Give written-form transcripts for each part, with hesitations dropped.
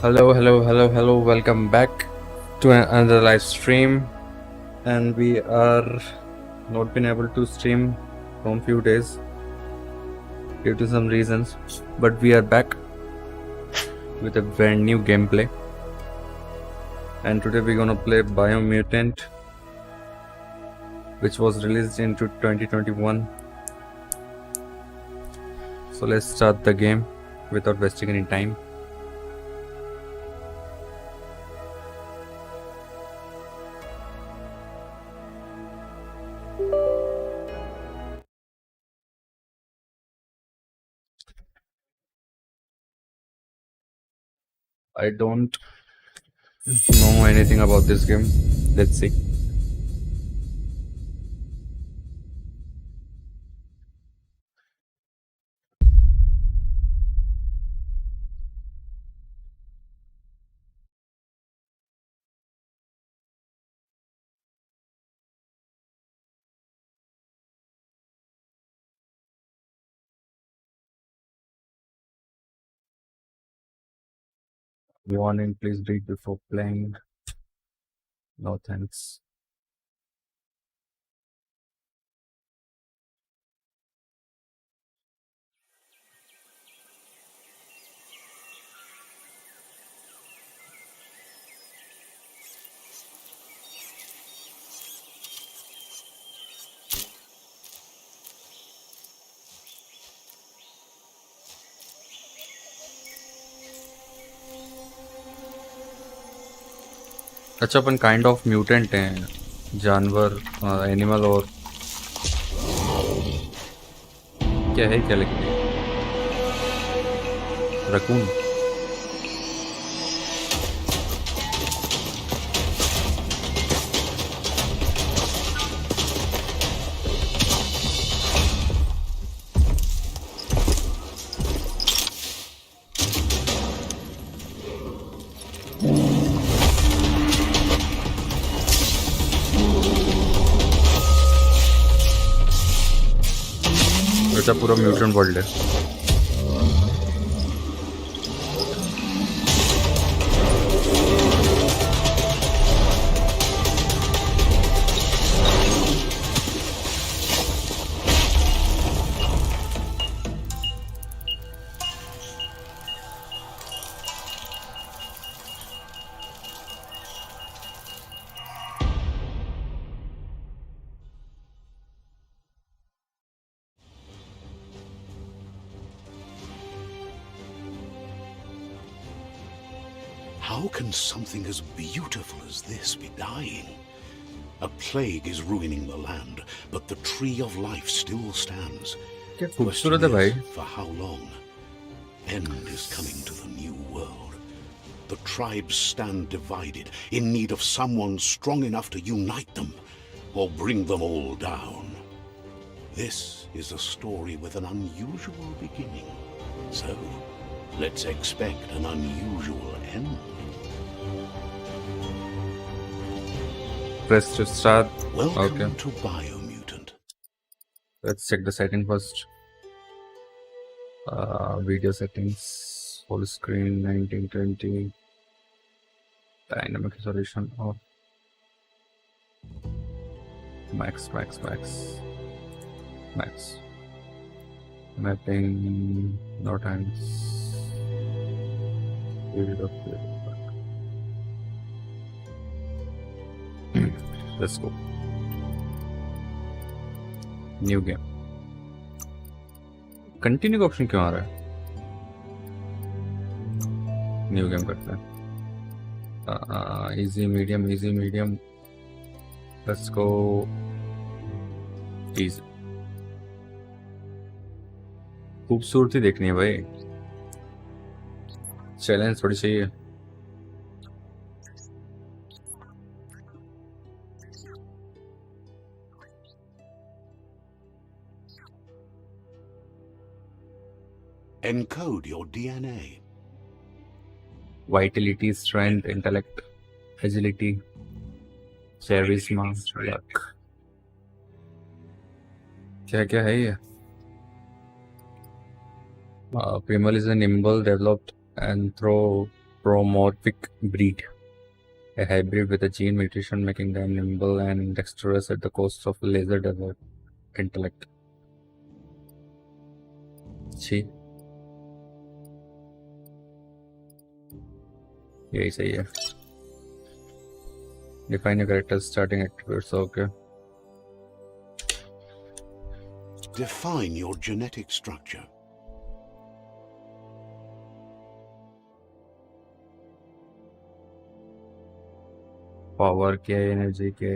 Hello. Welcome back to another live stream. And we are not been able to stream from few days due to some reasons, but we are back with a brand new gameplay. And today we're gonna play BIOMUTANT, which was released into 2021. So let's start the game without wasting any time. I don't know anything about this game. Let's see. Warning, please read before playing. No thanks. अच्छा अपन kind of mutant हैं, जानवर, animal और क्या है, क्या लिखते हैं, raccoon. अच्छा पूरा म्यूटेंट वर्ल्ड है. How can something as beautiful as this be dying? A plague is ruining the land, but the tree of life still stands. क्या खूबसूरत है भाई. For how long? End is coming to the new world. The tribes stand divided, in need of someone strong enough to unite them, or bring them all down. This is a story with an unusual beginning. So, let's expect an unusual end. Press to start. Welcome Okay. to BIOMUTANT. Let's check the setting first. Video settings, full screen 1920, dynamic resolution off, max, mapping, no times, period of play. Let's go. New game. Continue का option क्यों आ रहा है? New game करते हैं. Easy medium. Let's go easy. खूबसूरती देखनी है भाई. चैलेंज थोड़ी चाहिए. Encode your DNA. Vitality, strength, intellect, agility, charisma, luck. क्या है ये? Primal is a nimble, developed, and throw promorphic breed, a hybrid with a gene mutation making them nimble and dexterous at the cost of laser developed intellect. See, यही सही है. Define a character's starting attributes. Okay. Define your genetic structure. Power के, energy के,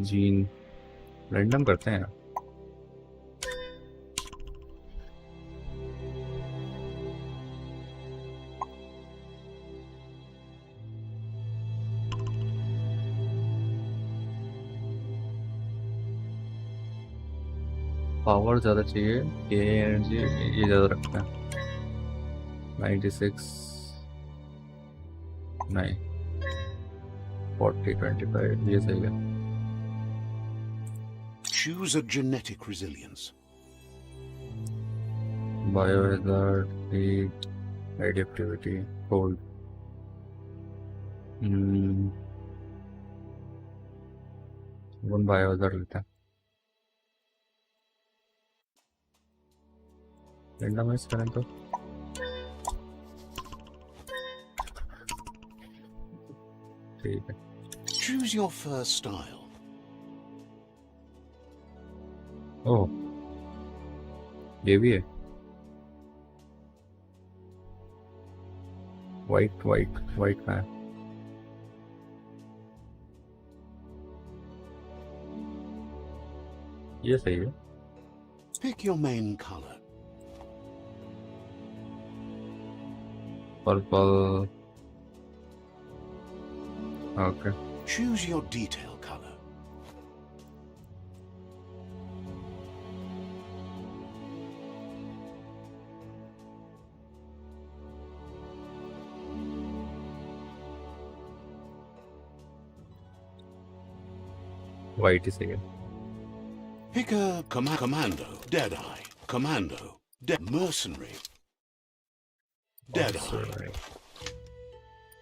gene random करते हैं. Power ज़्यादा चाहिए, के एनर्जी ये ज़्यादा रखते हैं. 96 नहीं 40 25 ये सही है. Choose a genetic resilience. Biohazard, heat, radioactivity, cold. One biohazard लेते हैं. रेंडमाइज करें तो ठीक है. Choose your first style. ओह ये भी है. वाइट वाइट वाइट का है. ये सही है. Pick your main color. Purple. Okay. Choose your detail color. White ही सही है. Pick a commando, Deadeye, commando, mercenary, Deadeye,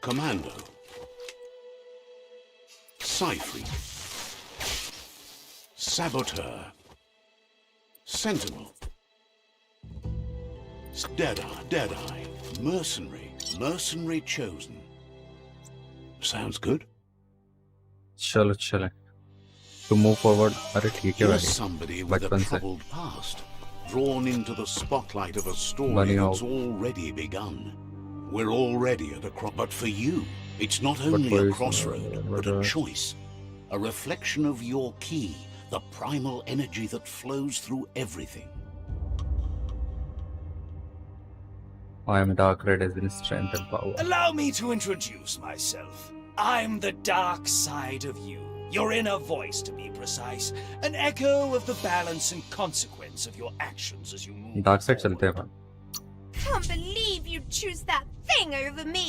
commando, Cypher, saboteur, sentinel, Deadeye, mercenary chosen. Sounds good. चलो चले. To move forward. अरे ठीक है You're भाई. somebody with a बचपन से. troubled past, drawn into the spotlight of a story Bunny that's hop. already begun. We're already at a but for you, it's not only for a you, crossroad, but a but, choice, a reflection of your key, the primal energy that flows through everything. I am dark red as in strength and power. Allow me to introduce myself. I'm the dark side of you. Your inner voice, to be precise. An echo of the balance and consequence of your actions as you move Dark side forward. चलते हैं अपन. Can't believe you'd choose that thing over me.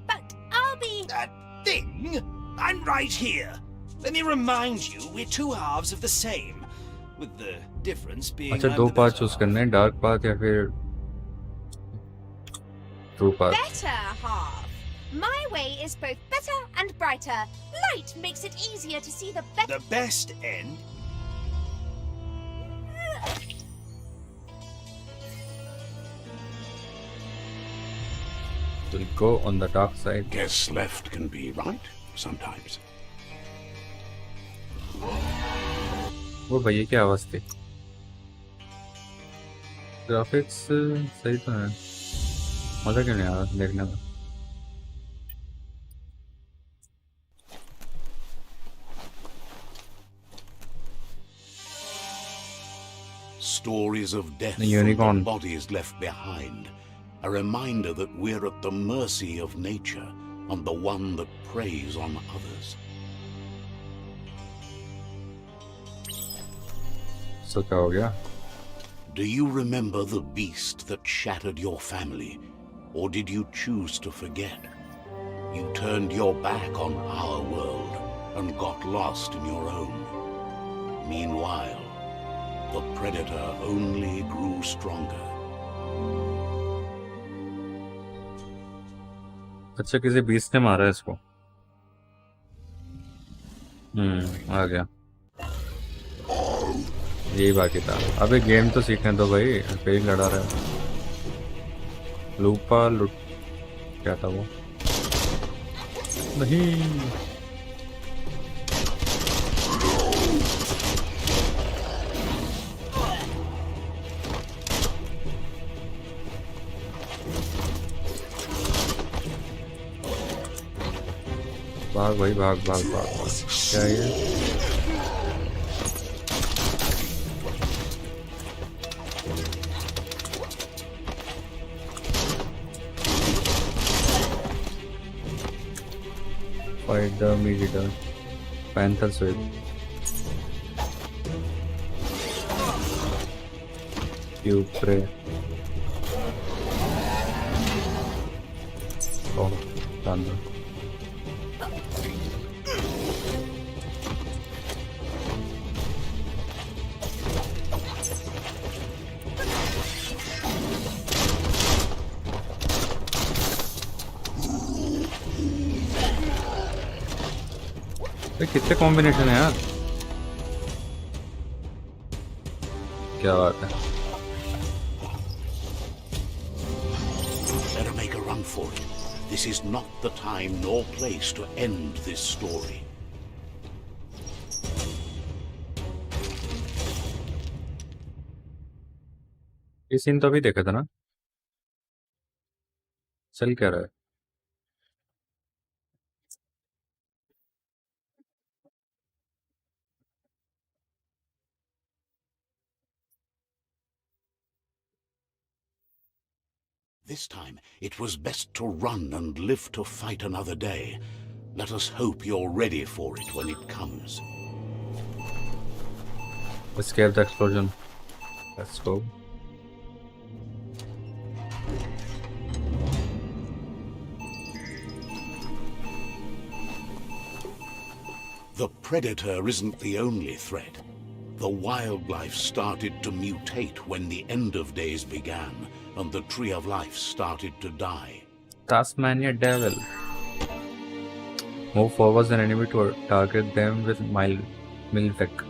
But I'll be... That thing? I'm right here. Let me remind you, we're two halves of the same. With the difference being अच्छा I'm दो the path better choose half. करने हैं. Dark path या फिर true path. better half. My way is both better and brighter. Light makes it easier to see the better... The best end. Will go on the dark side. Guess left can be right sometimes. वो भैया की आवाज थी. Graphics सही तो है. मजा क्यों नहीं आ रहा देखने में. Stories of death The and unicorn. the bodies left behind. A reminder that we're at the mercy of nature and the one that preys on others. So क्या हो गया. Do you remember the beast that shattered your family? Or did you choose to forget? You turned your back on our world and got lost in your own. Meanwhile, the predator only grew stronger. अच्छा किसी beast ने मारा है इसको। आ गया, यही बाकी था। अबे गेम तो सीखने दो भाई, फिर ही लड़ा रहा है। लूपा लुट क्या था वो? नहीं भाग भाई, भाग भाग भाग भाग। क्या है ये? Fight the meat eater. Panther sweep. You prey. Oh, thunder. कितने कॉम्बिनेशन है यार, क्या बात है। Better make a run for it. This is not the time nor place to end this story. ये सीन तो अभी देखा था ना, चल क्या रहा है? This time, it was best to run and live to fight another day. Let us hope you're ready for it when it comes. Escape the explosion. Let's go. The predator isn't the only threat. The wildlife started to mutate when the end of days began, and the tree of life started to die. Tasmania Devil. Move forwards an enemy to target them with Miltech.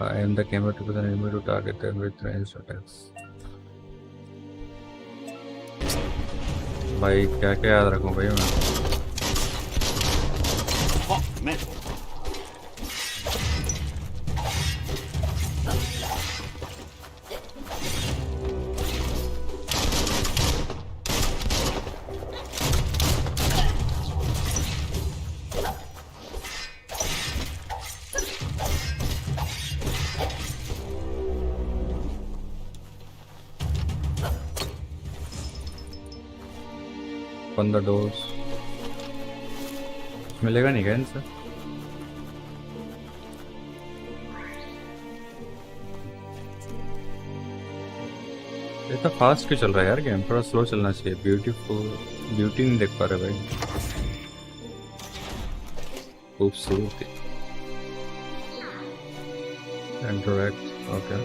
Aim the camera to an enemy to target them with ranged attacks. भाई क्या क्या याद रखूं भाई मैं? Hot metal. Open the doors. मिलेगा नहीं क्या इनसे? इतना फास्ट क्यों चल रहा है यार गेम? थोड़ा स्लो चलना चाहिए। ब्यूटी नहीं देख पा रहे भाई। खूबसूरती। Interact, okay.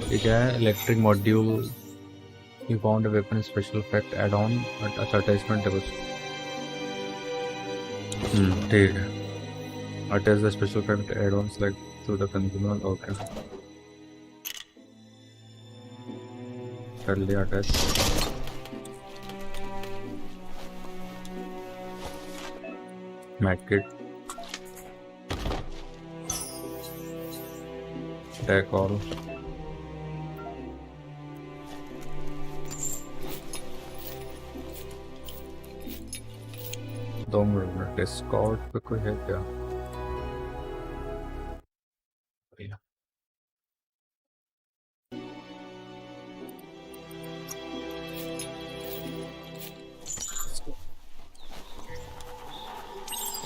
ठीक है, electric module. You found a weapon special effect add-on at advertisement table. ठीक है। Attach the special effect add-ons like to the consumer. Okay. कर लिया attach. Medkit. Attack all. दो मिनट। डिस्कॉर्ड पे कोई है क्या?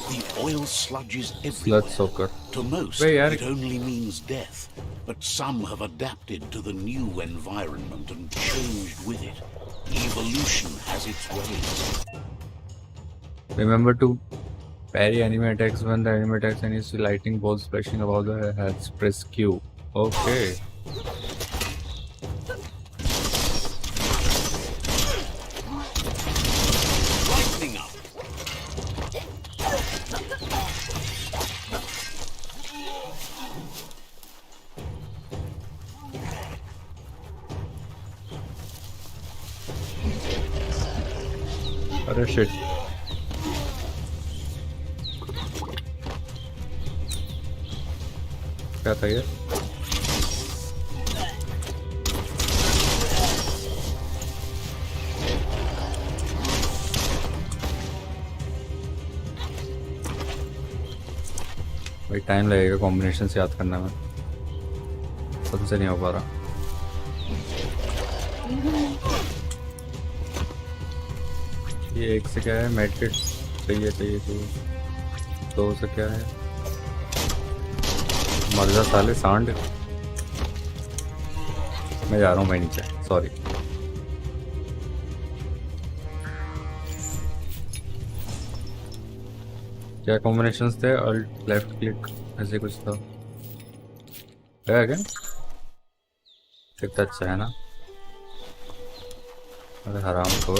The oil sludge is everywhere. Sludge soaker. To most, Wait, yaar. it only means death. But some have adapted to the new environment and changed with it. Evolution has its ways. Remember to parry enemy attacks when the enemy attacks and you see lightning bolts splashing above the heads. Press Q. Okay. अरे shit, क्या था ये? भाई time लगेगा combination याद करने में, सबसे नहीं हो पा रहा। ये एक से क्या है? मेडकिट चाहिए चाहिए चाहिए। दो से क्या है? मर जा साले सांड। मैं जा रहा हूँ भाई नीचे, सॉरी। क्या कॉम्बिनेशंस थे? अल्ट लेफ्ट क्लिक ऐसे कुछ था क्या? कितना अच्छा है ना। अरे हराम को।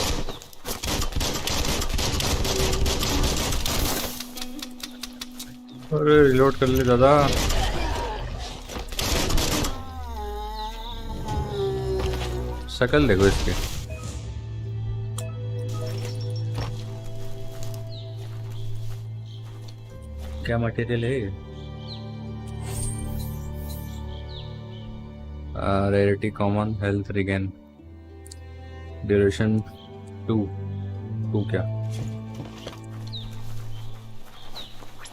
अरे रिलोड कर ले दादा। शक्ल देखो इसकी। क्या मटेरियल है? Rarity common, health regain, duration 2 क्या?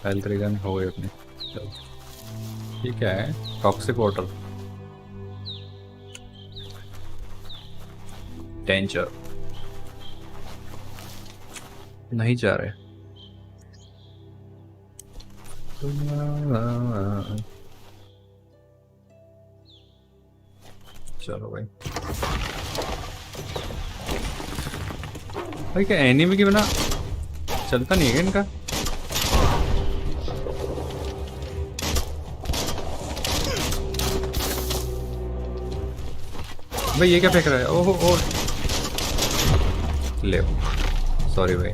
हेल्थ रिगन हो गई अपनी। ये क्या है? Toxic water, danger. नहीं जा रहे। चलो भाई। भाई क्या एनिमी के बिना चलता नहीं है क्या इनका? भाई ये क्या फेंक रहा है? ओहो ओ, ले सॉरी भाई।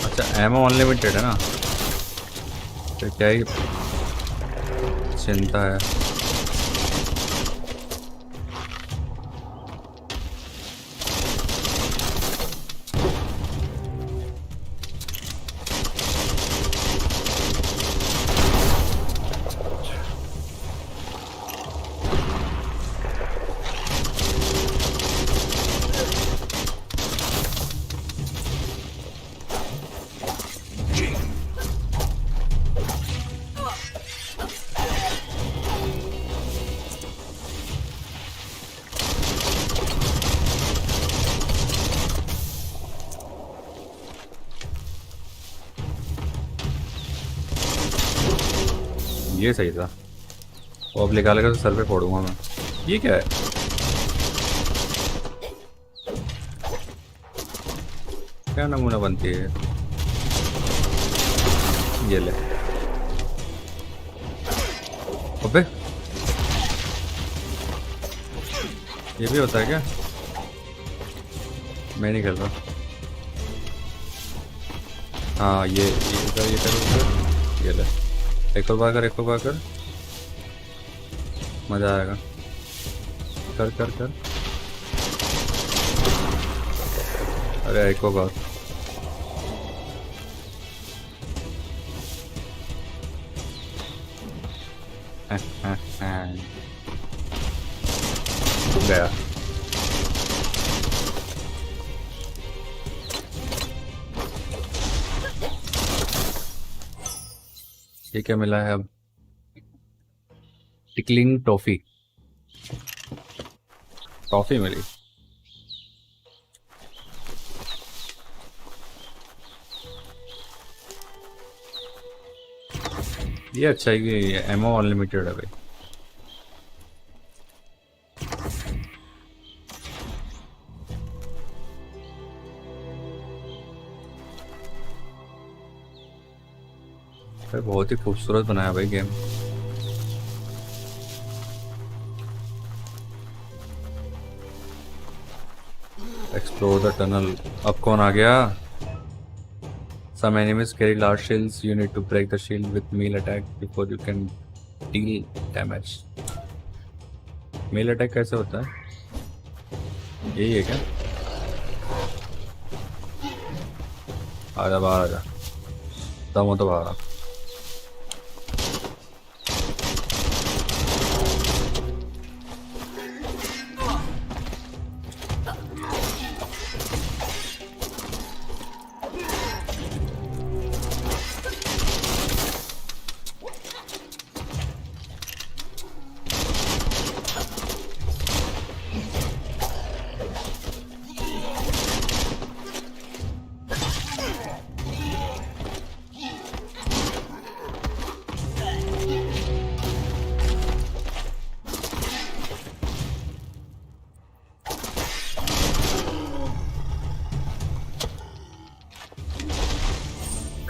अच्छा एमओ अनलिमिटेड है ना, तो क्या ही चिंता है। ये सही था। वो अब निकालेगा तो सर पे फोड़ूंगा मैं। ये क्या है? क्या नमूना बनती है? ये ले। अबे ये भी होता है क्या? मैं नहीं खेल रहा। हाँ ये ये ले। एक और बार कर, एक और बार कर, मजा आएगा। कर कर कर। अरे एक और बार। गया। ये क्या मिला है अब? टिकलिंग टॉफी, टॉफी मिली। ये अच्छा है कि एमओ अनलिमिटेड है भाई। बहुत ही खूबसूरत बनाया भाई गेम। Explore the tunnel. अब कौन आ गया? Some enemies carry large shields. You need to break the shield with melee attack before you can deal damage. Mail attack कैसे होता है? यही है क्या? आजा बाहर आजा, दम हो तो बाहर आ।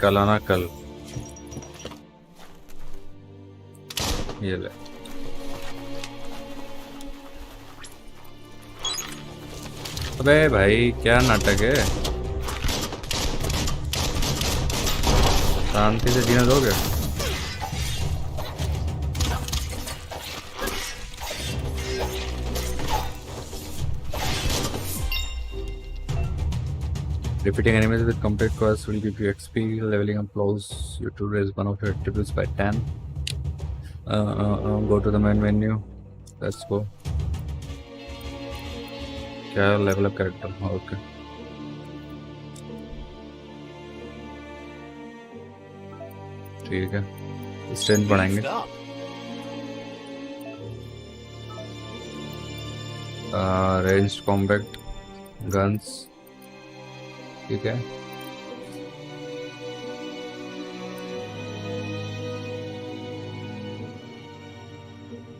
कल आना कल। ये ले। अबे भाई क्या नाटक है? शांति से जीने दोगे? Defeating enemies with complete quests will give you XP. Leveling up allows you to raise one of your attributes by 10. Go to the main menu. Let's go. क्या level up character? Okay. ठीक है, strength बढ़ाएंगे। Ranged combat guns, ठीक है।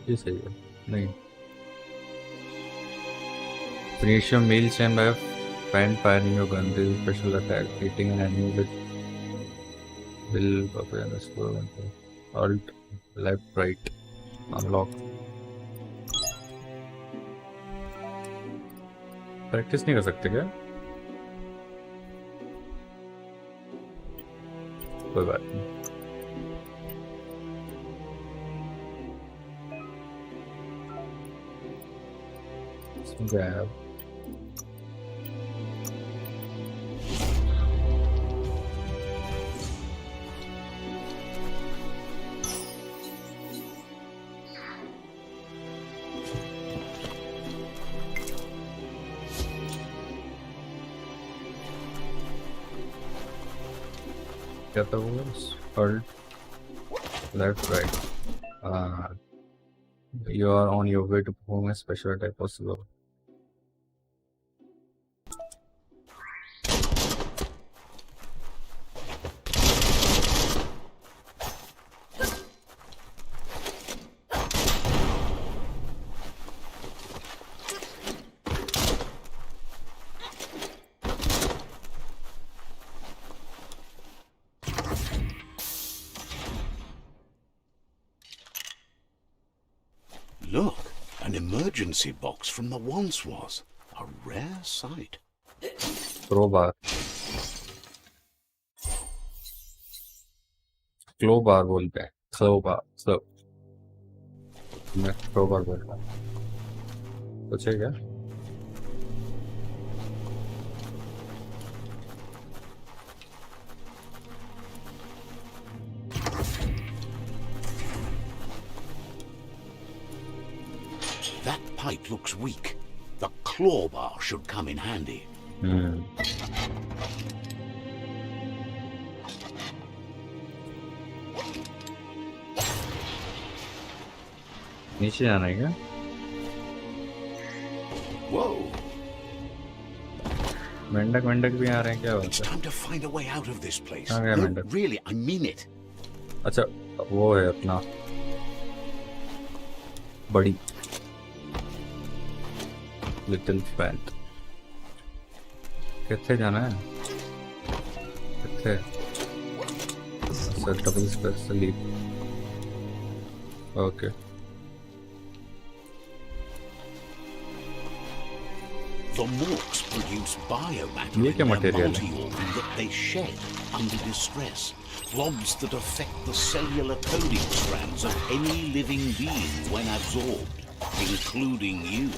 ये सही है। नहीं, finish your meal chain by firing your gun. This is special attack, hitting an enemy with will purple and scroll and alt left right unlock. Practice नहीं कर सकते क्या? कोई बात नहीं। Grab. Get the walls. Alt left right. You are on your way to perform a special attack possible. Look, an emergency box from the once was. A rare sight. Crowbar. Crowbar बोलते हैं। Crowbar. So, मैं crowbar बोल रहा हूँ। कुछ है क्या? That pipe looks weak. The claw bar should come in handy. नीचे जाना है क्या? Whoa! मेंढक भी आ रहे हैं क्या? It's time to find a way out of this place. आ गया No, मेंढक। really, I mean it. अच्छा, वो है अपना बड़ी लिटिल पैंट। कितने जाना है? कितने? Sir double space leave. Okay. The morks produce biomatter ये in क्या their मटेरियल है? multi-organ that they shed under distress. blobs that affect the cellular coding strands of any living being when absorbed, including you.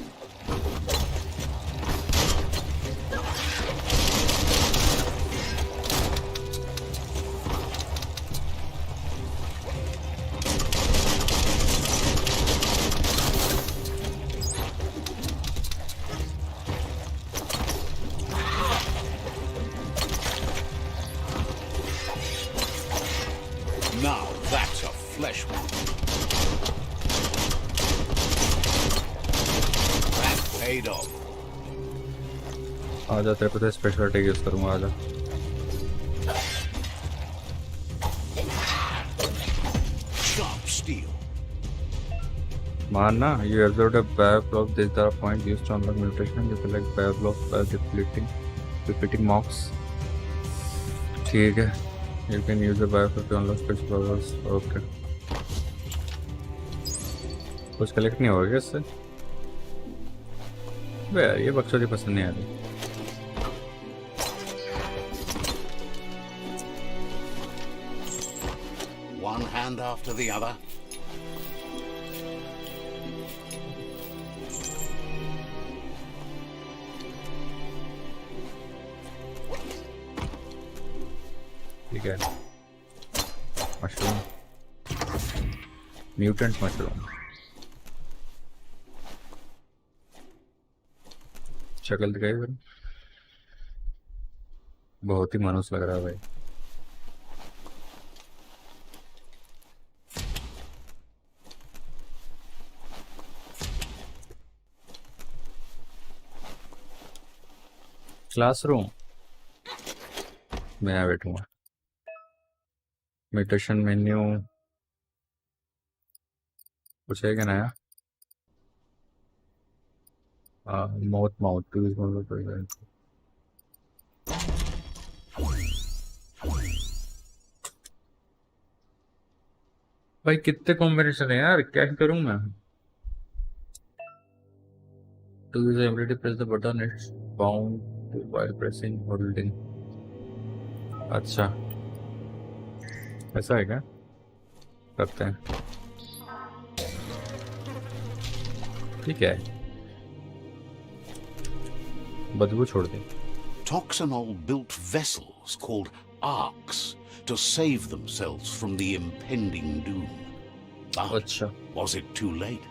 Now that's a flesh wound. That paid off. आजा तेरे पे तो special attack use करूंगा आजा Sharp steel. मारना you absorbed a bioblock. These are points used to unlock mutation. You collect bioblocks by repeating mocks. ठीक है. You can use the bioblock to unlock special powers. Okay. कुछ collect नहीं होगा क्या इससे? बे यार ये बक्सों की पसंद नहीं आ रही. One hand after the other. ठीक है. Mushroom. Mutant mushroom. शक्ल दिखाई फिर. बहुत ही मनुष्य लग रहा है भाई. क्लासरूम मैं यहाँ बैठूंगा. म्यूटेशन मेन्यू कुछ है क्या नया? मौत भाई कितने कॉम्बिनेशन है यार, क्या करूं मैं? To use the ability, press the button. It's bound while pressing holding. अच्छा ऐसा है क्या? करते हैं. ठीक है. बदबू छोड़ दे. Toxanol built vessels called arks to save themselves from the impending doom. But अच्छा. was it too late?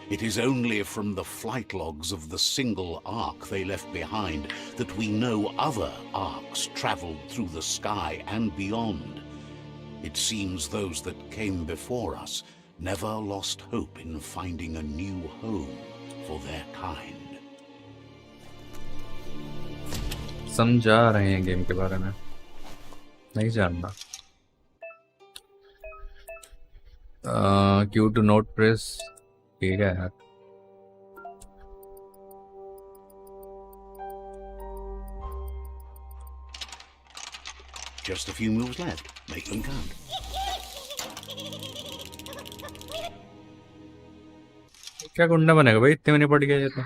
It is only from the flight logs of the single ark they left behind that we know other arks traveled through the sky and beyond. It seems those that came before us never lost hope in finding a new home for their kind. समझा रहे हैं game के बारे में, नहीं जानना. Q to note press. ठीक है यार. Just a few moves left. Make them count. क्या गुंडा बनेगा भाई, इतने में नहीं पड़ गया ये तो.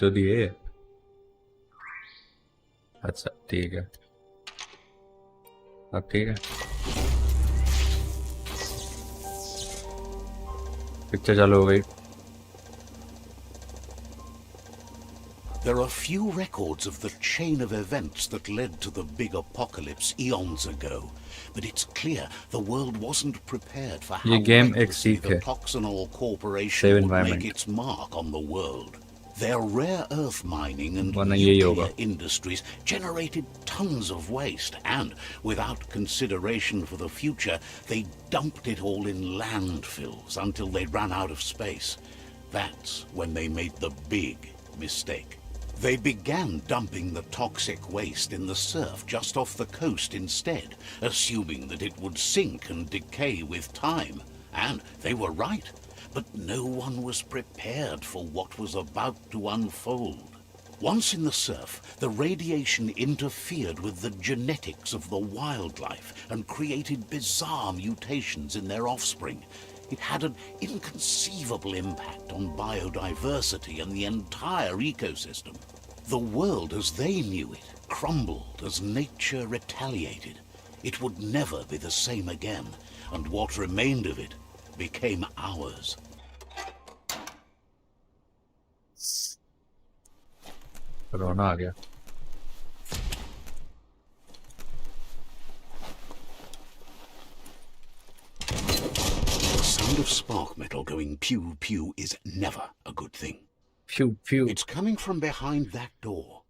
जो दिए. अच्छा ठीक है. अब ठीक है. पिक्चर चालू हो गई. There are few records of the chain of events that led to the big apocalypse eons ago, but it's clear the world wasn't prepared for how recklessly the Toxanol Corporation would make its mark on the world. Their rare earth mining and nuclear industries generated tons of waste, and without consideration for the future, they dumped it all in landfills until they ran out of space. That's when they made the big mistake. They began dumping the toxic waste in the surf just off the coast instead, assuming that it would sink and decay with time. And they were right. But no one was prepared for what was about to unfold. Once in the surf, the radiation interfered with the genetics of the wildlife and created bizarre mutations in their offspring. It had an inconceivable impact on biodiversity and the entire ecosystem. The world as they knew it crumbled as nature retaliated. It would never be the same again, and what remained of it became ours. रोना आ गया. The sound of spark metal going pew pew is never a good thing. Phew, phew. It's coming from behind that door.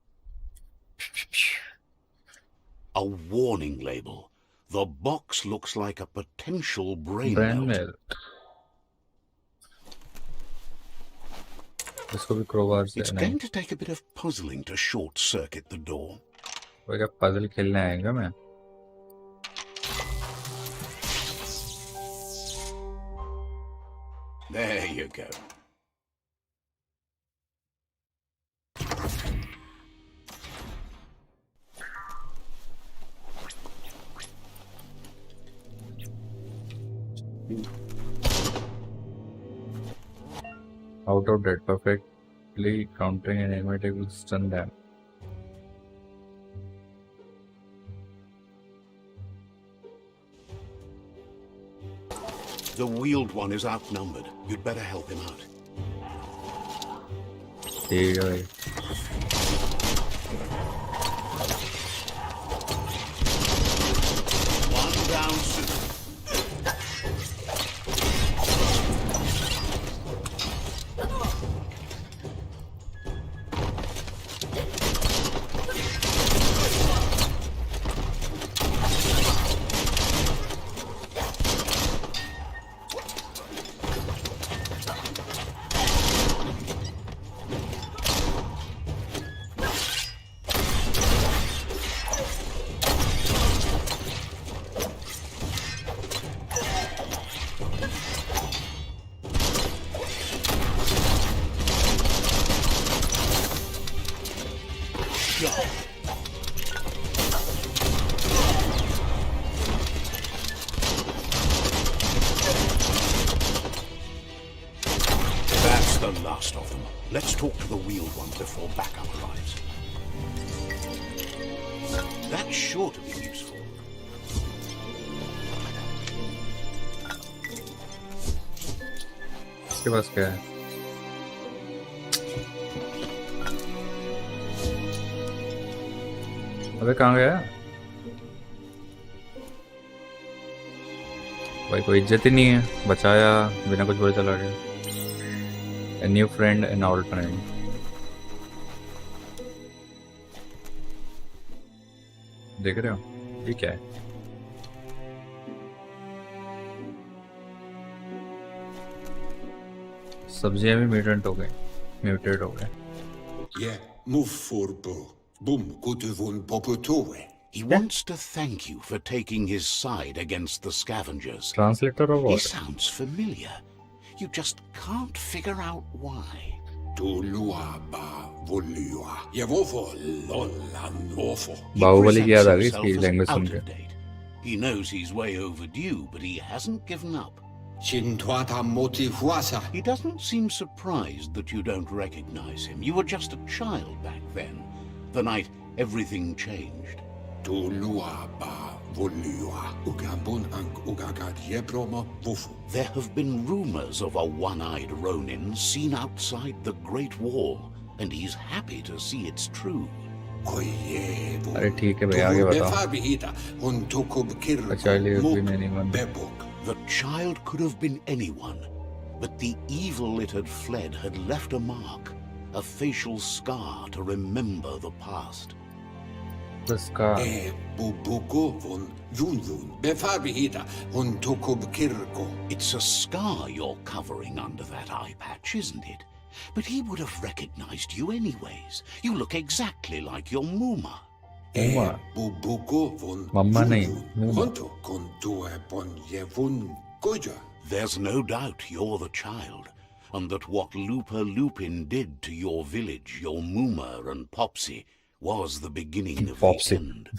A warning label. The box looks like a potential brain Brand melt. mail. इसको भी crowbar से It's नहीं. going to take a bit of puzzling to short-circuit the door. वो क्या puzzle खेलने आएगा मैं? There you go. Out of dead, perfectly countering an enemy will stun them. The wheeled one is outnumbered. You'd better help him out. ठीक है भाई. One down soon. That's the last of them. Let's talk to the wheeled one before backup arrives. That's sure to be useful. इसके पास क्या है? अबे कहाँ गया? भाई कोई इज्जत ही नहीं है. बचाया बिना कुछ बोले चला गया. A new friend, an old friend. देख रहे हो? ये क्या है? सब्जियां भी म्यूटेंट हो गई, म्यूटेट हो गए. Yeah, move for bo. Boom, kutuvun popotowe. He wants to thank you for taking his side against the scavengers. Translator और He what? sounds familiar. You just can't figure out why. Tulua ba volua. Yevovo lolan wofo. He Baahubali की याद आ गई presents इसकी himself as language सुन out के. of date. He knows he's way overdue, but he hasn't given up. Chintwata moti huasa. He doesn't seem surprised that you don't recognize him. You were just a child back then, the night everything changed. Tulua ba volua. Ugambun ang ugagad yebromo wofu. There have been rumors of a one-eyed Ronin seen outside the Great Wall, and he's happy to see it's true. Koyevo. अरे ठीक है भाई आगे बताओ. Befarbihita. Un tukub kir. A child has been anyone. Bebok. The child could have been anyone, but the evil it had fled had left a mark, a facial scar to remember the past. The scar. Bubuko von Yunvun. Befarbihita. Un tukub kirko. It's a scar you're covering under that eye patch, isn't it? But he would have recognized you anyways. You look exactly like your Muma. Uma. Bubuko von Mamma नहीं, Yunvun. Muma. Konto kontue bon yevun goja. There's no doubt you're the child, and that what Looper Lupin did to your village, your Moomer and Popsy, was the beginning of Popsy. the end.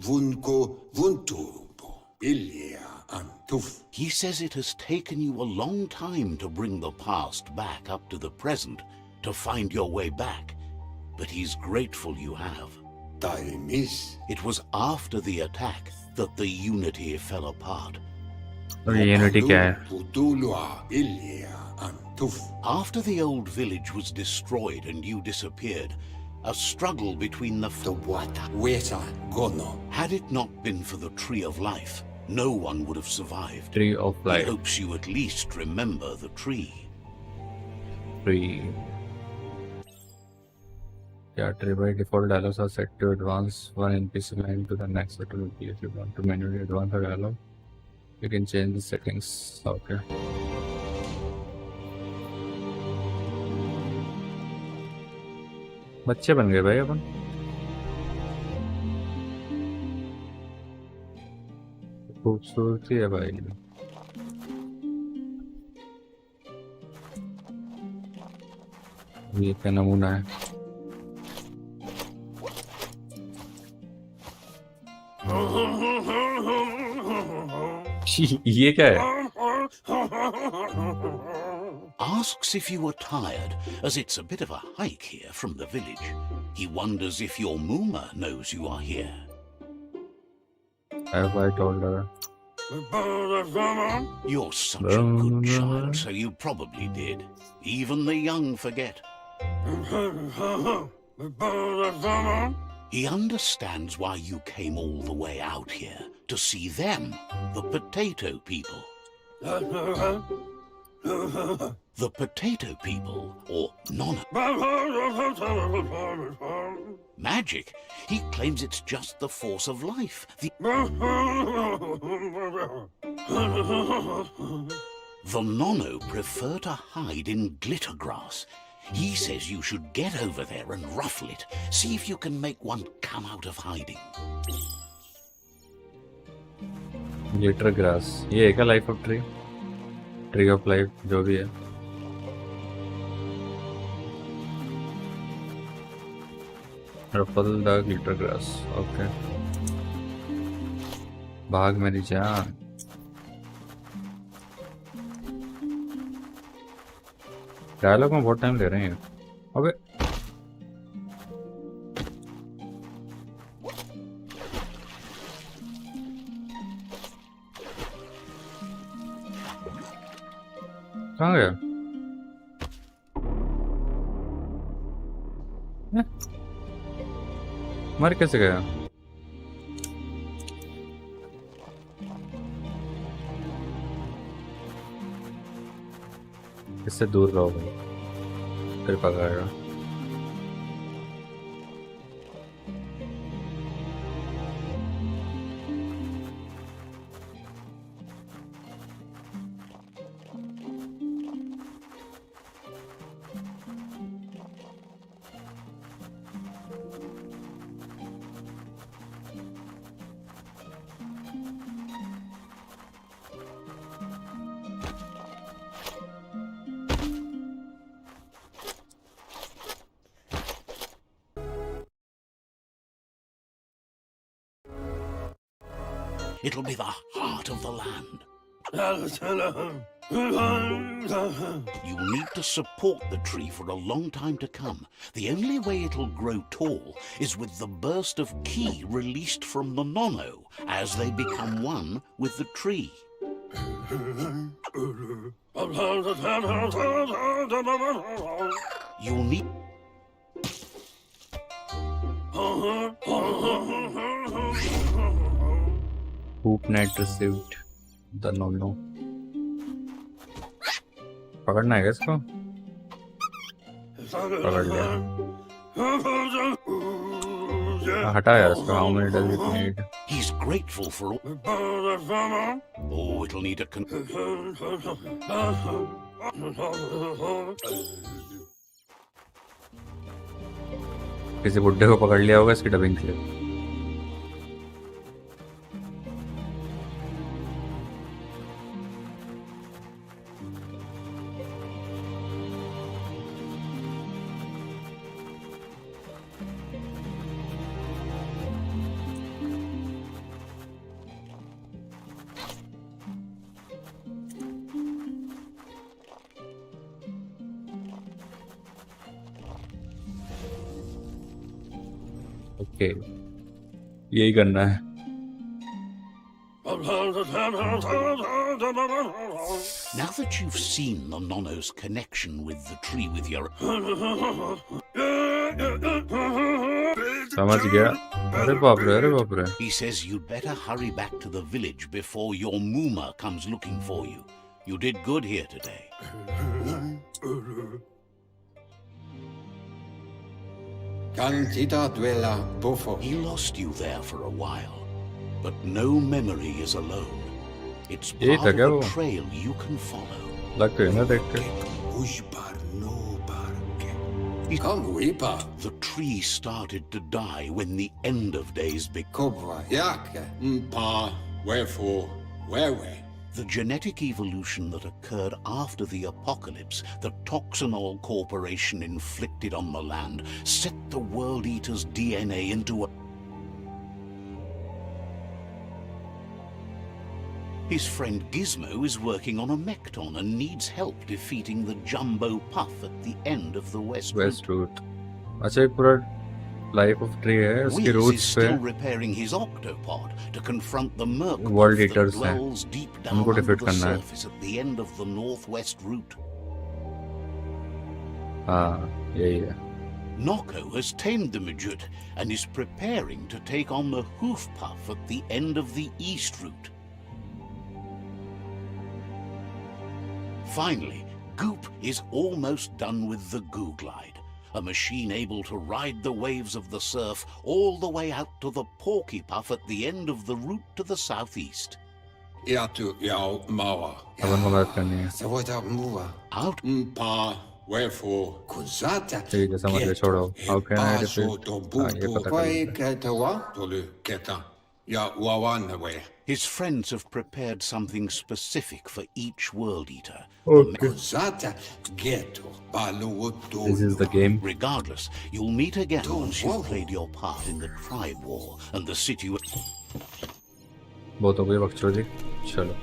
Vunko vunturbo. Ilia antuf. He says it has taken you a long time to bring the past back up to the present, to find your way back, but he's grateful you have. Taimis. It was after the attack that the Unity fell apart. और ये unity क्या है? Putulua ilia antuf. After the old village was destroyed and you disappeared, a struggle between the The wata. Weta gono. Had it not been for the Tree of Life, no one would have survived. Tree of He life. hopes you at least remember the tree. Tree. Yeah, tree by default dialogues are set to advance one NPC line to the next activity. If you want to manually advance a dialogue, you can change the settings. Okay. बच्चे बन गए भाई अपन. खूबसूरती है भाई. ये क्या नमूना है? ये क्या है? Asks if you are tired, as it's a bit of a hike here from the village. He wonders if your Moomer knows you are here. Have I told her? You're such a good child, so you probably did. Even the young forget. He understands why you came all the way out here, to see them, the potato people. The potato people, or Nonna. Magic? He claims it's just the force of life. The Nonno prefer to hide in glitter grass. He says you should get over there and ruffle it. See if you can make one come out of hiding. Glitter grass. ये है क्या life of tree? Tree of life जो भी है. Ruffle the glitter grass. Okay. भाग मेरी जान. Dialogue में बहुत टाइम ले रहे हैं. अबे कहाँ गया? मर कैसे गया? इससे दूर रहो भाई, फिर पकड़ेगा. It'll be the heart of the land. You'll need to support the tree for a long time to come. The only way it'll grow tall is with the burst of ki released from the Nonno as they become one with the tree. You'll need... Hoop net received the no. पकड़ना है क्या इसको? पकड़ लिया. हटा यार इसको. How many does it need? He's grateful for all... Oh, it'll need a... किसी बुड्ढे को पकड़ लिया होगा इसकी डबिंग के लिए. ओके यही करना है। Now that you've seen the Nono's connection with the tree with your... समझ गया। अरे बाप रे, अरे बाप रे। He says you'd better hurry back to the village before your Mooma comes looking for you. You did good here today. Cantita duela bofo. He lost you there for a while, but no memory is alone. It's ये part था of क्या a वो? trail you can follow. लग तो है ना देख के। Ushbar no barke. Come weepa. The tree started to die when the end of days began. Cobra yake. Mpa. Wherefore? Where? The genetic evolution that occurred after the apocalypse, the Toxanol Corporation inflicted on the land, set the World Eater's DNA into a... His friend Gizmo is working on a Mekton and needs help defeating the Jumbo Puff at the end of the West Route. West route. अच्छा ये पूरा life of tree है, उसकी Wiz is roots पे still repairing his octopod to confront the Merc World that Eaters हैं। dwells deep down उनको under defeat the करना है। surface at the end of the Northwest Route. हाँ यही है। Noko has tamed the Majut and is preparing to take on the Hoof Puff at the end of the East Route. Finally, Goop is almost done with the Goo Glide, a machine able to ride the waves of the surf all the way out to the Porky Puff at the end of the route to the southeast. Yatu yao mawa. अब उनको मदद करनी है। Savoita muwa. Out Mpa. Wherefore? Kuzata. ठीक है समझ गया, छोड़ो। How can I Paso defeat? to हाँ ये buto. पता कर Kwai लिया। ketawa. Tolu keta. Ya wawana we. his friends have prepared something specific for each World Eater. Okay. Kuzata. Geto. Baluoto. This is the game. Regardless, you'll meet again once you've played your part in the tribe war and the situation. बहुत हो गई बकचोदी, चलो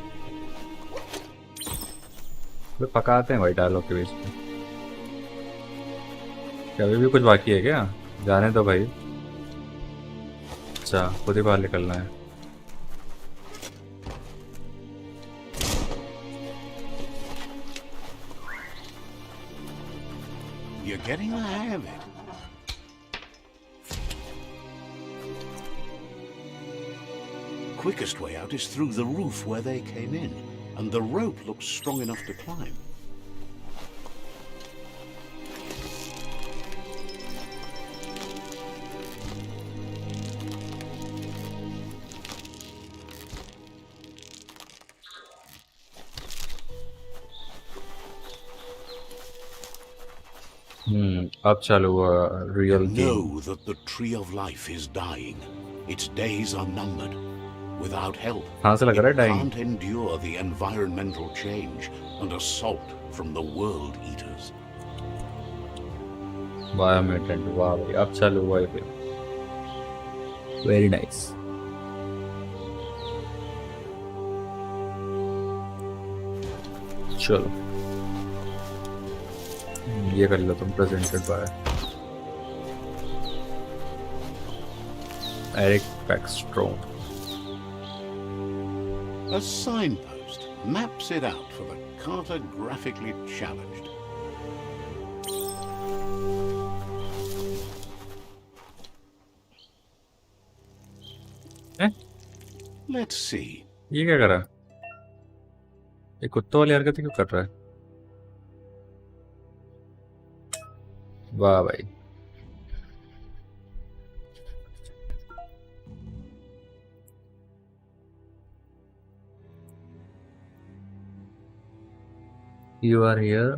वे पकाते हैं भाई dialogue के बीच में। क्या अभी भी कुछ बाकी है क्या? जाने दो भाई। अच्छा खुद ही बाहर निकलना है। You're getting the hang of it. Quickest way out is through the roof where they came in, and the rope looks strong enough to climb. अब चालू हुआ real game. Know that the tree of life is dying. Its days are numbered. Without help, हाँ से लग रहा है it dying। can't endure the environmental change and assault from the World Eaters. बायोम्यूटेंट, वाह भाई अब चालू हुआ ये। Very nice. चलो ये कर लो तुम, presented by Eric Pakstrom. A signpost maps it out for the cartographically challenged. Let's see. ये क्या करा? ये कुत्तों वाली हरकतें क्यों कर रहा है? वाह भाई यू आर हियर।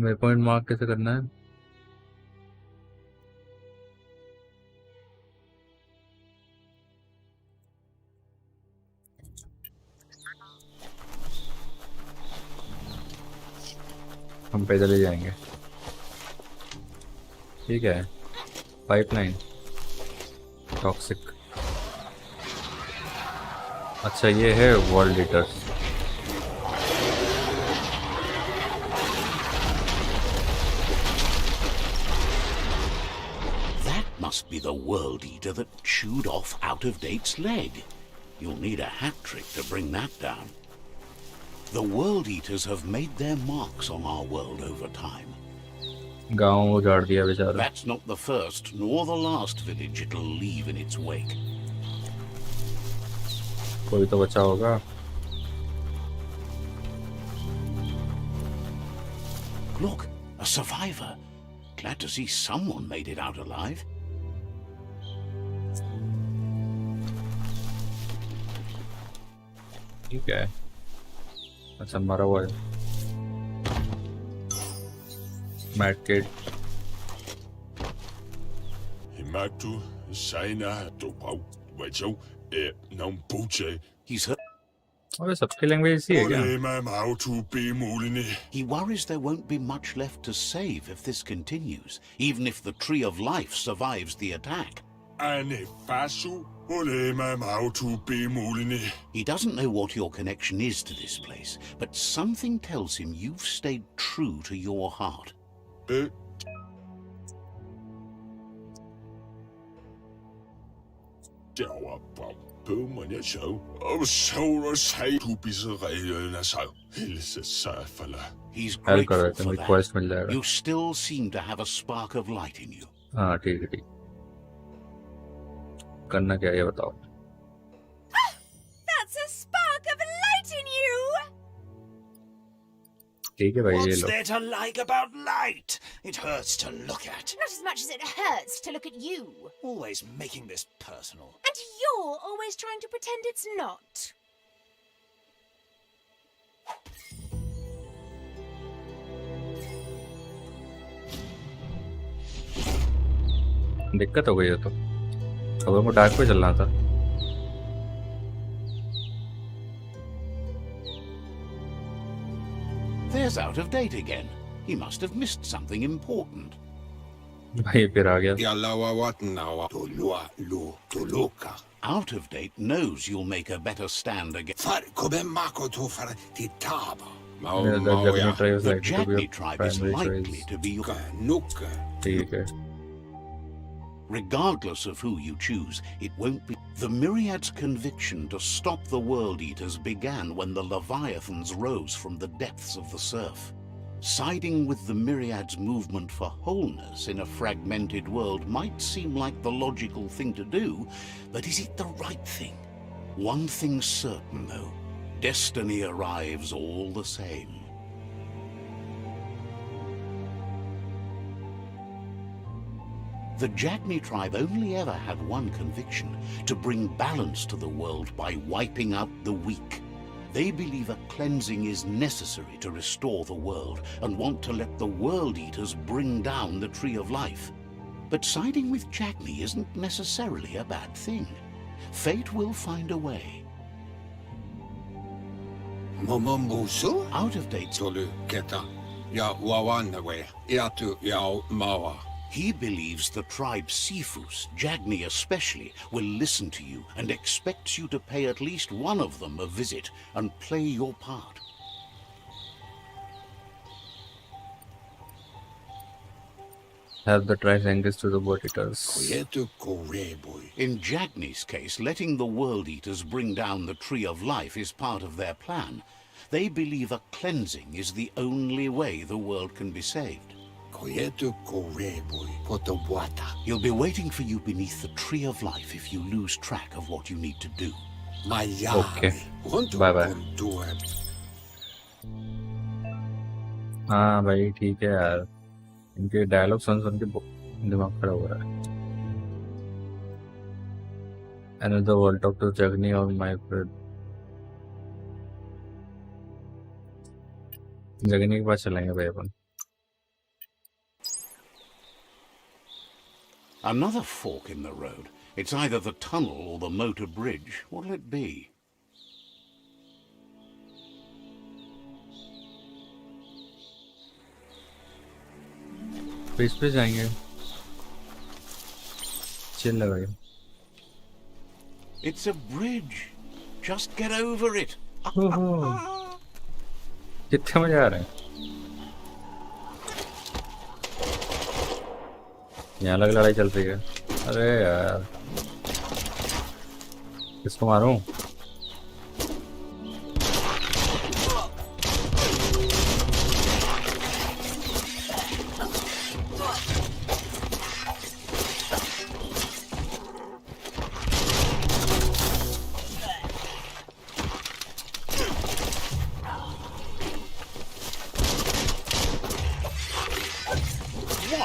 मेरे पॉइंट मार्क कैसे करना है? हम पैदल ही जाएंगे, ठीक है। Pipeline toxic. अच्छा ये है world eaters. That must be the World Eater that chewed off Out-of-Date's leg. You'll need a hat trick to bring that down. The World Eaters have made their marks on our world over time. गांव उजाड़ दिया बेचारा. That's not the first nor the last village it'll leave in its wake. कोई तो बचा होगा. Look, a survivor. Glad to see someone made it out alive. ठीक है. अच्छा मरा हुआ है. Medkit. Himatu, Saina, Topau, Wajo, Nampuche. He's hurt. अबे सबकी लैंग्वेज ही है क्या? He worries there won't be much left to save if this continues, even if the Tree of Life survives the attack. He doesn't know what your connection is to this place, but something tells him you've stayed true to your heart. He's grateful for that. You still seem to have a spark of light in you. हाँ ठीक है ठीक. करना क्या है ये बताओ. That's a spark of light in you! ठीक है भाई ये What's low. there to like about light? It hurts to look at. Not as much as it hurts to look at you. Always making this personal. And you're always trying to pretend it's not. दिक्कत हो गई है तो. अब हमको dark पे चलना था. There's Out-of-Date again. He must have missed something important. भाई फिर आ गया. Out-of-Date knows you'll make a better stand against. The Jagni tribe is likely to be your. ठीक है. Regardless of who you choose, it won't be. The Myriad's conviction to stop the World Eaters began when the Leviathans rose from the depths of the surf. Siding with the Myriad's movement for wholeness in a fragmented world might seem like the logical thing to do, but is it the right thing? One thing's certain, though. Destiny arrives all the same. The Jagni tribe only ever had one conviction: to bring balance to the world by wiping out the weak. They believe a cleansing is necessary to restore the world and want to let the World Eaters bring down the Tree of Life. But siding with Jagni isn't necessarily a bad thing. Fate will find a way. Out-of-Date's He believes the tribe Sifus, Jagni especially, will listen to you and expects you to pay at least one of them a visit and play your part. Have the tribe engage to the World Eaters. In Jagni's case, letting the World Eaters bring down the Tree of Life is part of their plan. They believe a cleansing is the only way the world can be saved. He'll be waiting for you beneath the Tree of Life if you lose track of what you need to do. Okay. Bye bye. हाँ भाई ठीक है यार. इनके dialogue सुन के दिमाग खराब हो रहा है. Another world talk to Jagni or my friend. जगनी के पास चलेंगे भाई अपन. Another fork in the road. It's either the tunnel or the motor bridge. What'll it be? इस पे जाएंगे. चिल लगाइए. It's a bridge. Just get over it. कितने मजा आ रहा है. यहाँ अलग लड़ाई चल रही है. अरे यार किसको मारूं?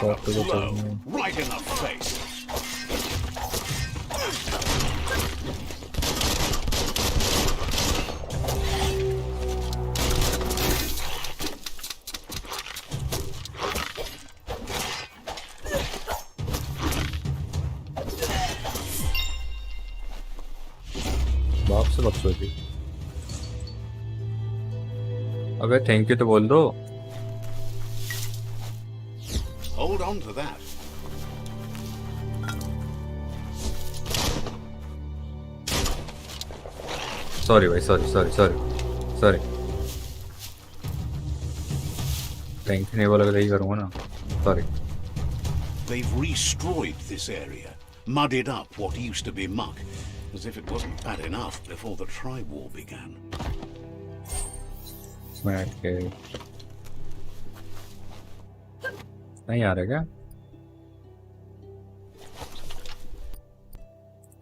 What a blow! Right in the face. बाप से बकचोदी। अबे थैंक यू तो बोल दो। Hold on to that. Sorry भाई, sorry sorry sorry sorry. Thank you नहीं बोला तो यही करूँगा ना। Sorry. They've destroyed this area, muddied up what used to be muck, as if it wasn't bad enough before the tribe war began. बैठ के नहीं आ रहा क्या?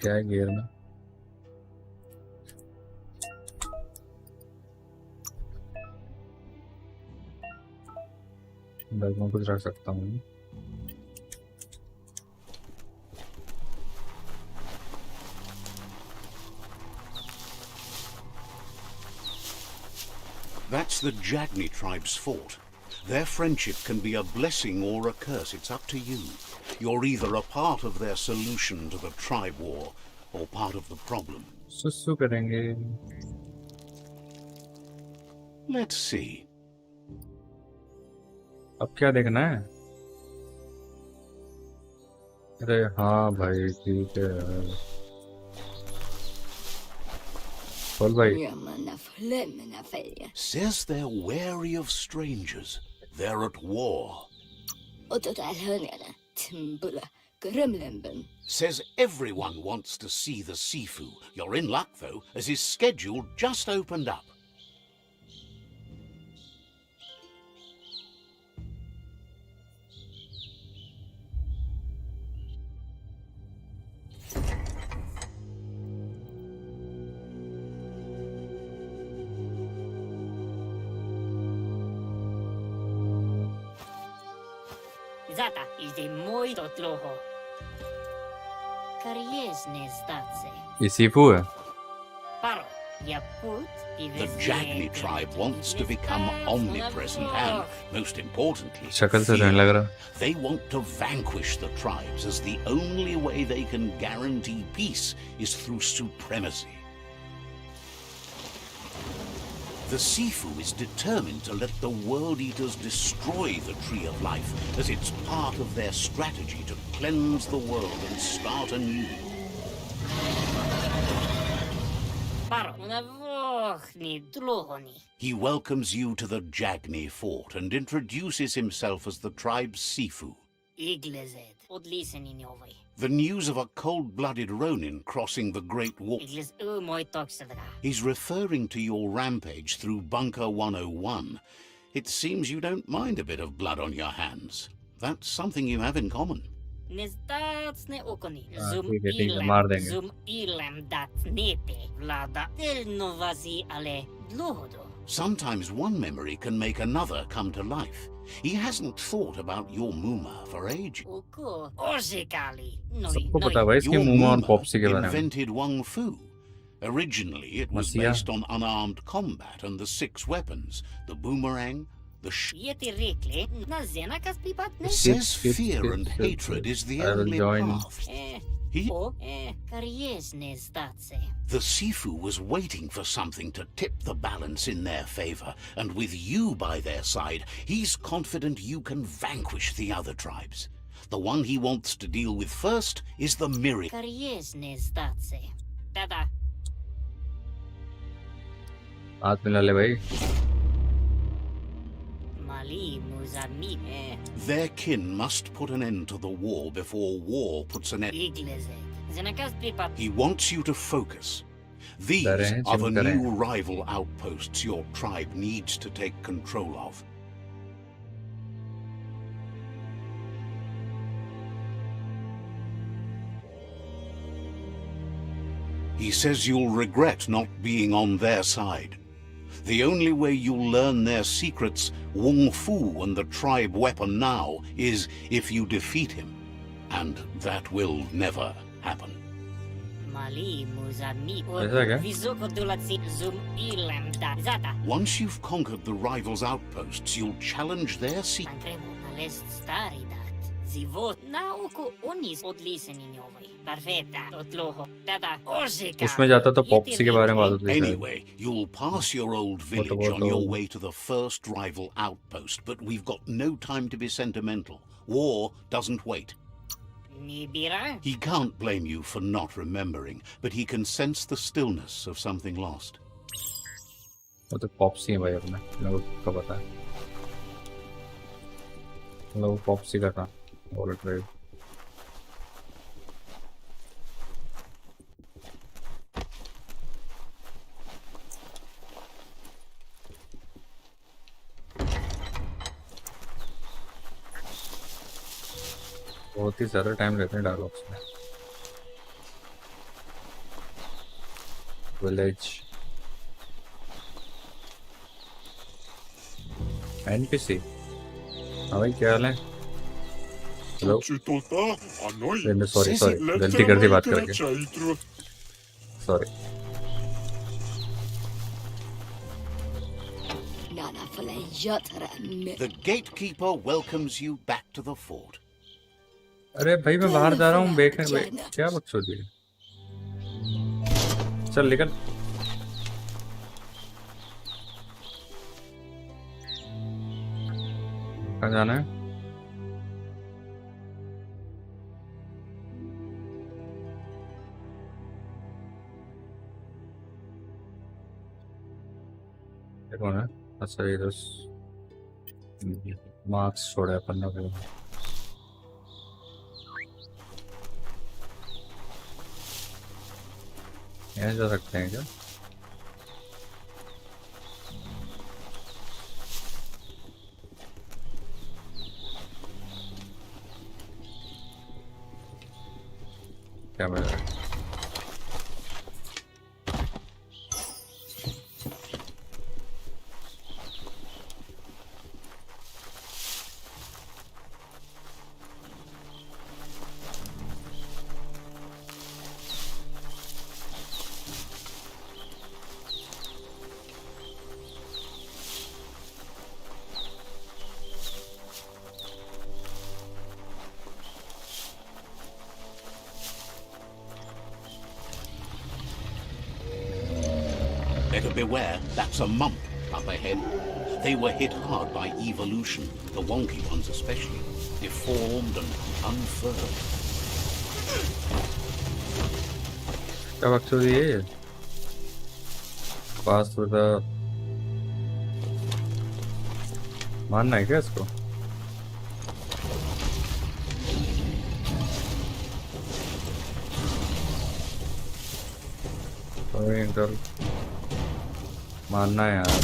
क्या है गियर में? बैग में कुछ रख सकता हूँ। That's the Jagni tribe's fort. Their friendship can be a blessing or a curse. It's up to you. You're either a part of their solution to the tribe war or part of the problem. सुसु करेंगे। Let's see. अब क्या देखना है? अरे हाँ भाई ठीक है। बोल भाई। Says they're wary of strangers. They're at war. Says everyone wants to see the Sifu. You're in luck though, as his schedule just opened up. Zata idzie mój do trochę. Karieżne zdacje. ये सीफू है। Paro, ja put i The Jagni tribe wants to become omnipresent and, most importantly, शक्ल से रहने लग रहा। they want to vanquish the tribes as the only way they can guarantee peace is through supremacy. The Sifu is determined to let the World Eaters destroy the Tree of Life as it's part of their strategy to cleanse the world and start anew. Paro, una vochni drohoni. He welcomes you to the Jagni fort and introduces himself as the tribe's Sifu. Iglezed, odliseni njovaj. The news of a cold-blooded Ronin crossing the Great Wall. Iglez moj toksedra. He's referring to your rampage through Bunker 101. It seems you don't mind a bit of blood on your hands. That's something you have in common. Nezdacne okoni. ठीक है, मार देंगे। Zum ilem dat nete. Vlada delno vazi ale dlohodo. Sometimes one memory can make another come to life. He hasn't thought about your Muma for ages. Oko, orzekali. सबको पता है भाई इसके Your मुमा और Muma पॉप्सी के बारे में। invented Wang Fu. Originally, it was Masiya. based on unarmed combat and the 6 weapons: the boomerang, the Jeti rekli, na zena kas pripat ne? It says Skip, fear skip, and skip, hatred skip. is the I will only join. path. He, Karieżne zdacje. the Sifu, was waiting for something to tip the balance in their favor, and with you by their side, he's confident you can vanquish the other tribes. The one he wants to deal with first is the Miri. Karieżne zdacje. Tada. हाथ मिला ले भाई। Mali Mali Muzami. Their kin must put an end to the war before war puts an end. Iglezet. Zenakas Pipa. He wants you to focus. These Kare, are the Jim Kare. new rival outposts your tribe needs to take control of. He says you'll regret not being on their side. The only way you'll learn their secrets, Wung Fu and the tribe weapon now, is if you defeat him. And that will never happen. Mali Muzami. ऐसा क्या? Vizoko Dulatsi Zum Ilam da Zata. Once you've conquered the rivals' outposts, you'll challenge their secrets. Antremo Alest Staridat. Zivot Nauku Unis Odlisenin Yovai. Perfetta. Totloho. Tata Orzika. उसमें जाता तो Popsy के बारे में बात होती है शायद। Anyway, you'll pass your old village on your way to the first rival outpost, but we've got no time to be sentimental. War doesn't wait. Nibira. He can't blame you for not remembering, but he can sense the stillness of something lost. वो तो Popsy है भाई अपने लोगों को पता है लोग पॉप्सी का था और ट्रेड बहुत ही ज़्यादा टाइम लेते हैं डायलॉग्स में विलेज एनपीसी हाँ भाई क्या हाल है हेलो सॉरी सॉरी गलती कर दी बात करके sorry The gatekeeper welcomes you back to the fort. अरे भाई मैं बाहर जा रहा हूँ बेकने क्या बकचोदी है चल निकल कहाँ जाना है ये कौन है अच्छा ये मार्क्स छोड़ा है पन्ना पे यहाँ जा सकते हैं क्या क्या मिल रहा है Better beware, that's a mump up ahead. They were hit hard by evolution, the wonky ones especially, deformed and unfurled. क्या बकचोदी है पास थ्रू द मानना है क्या इसको इंटर मानना है यार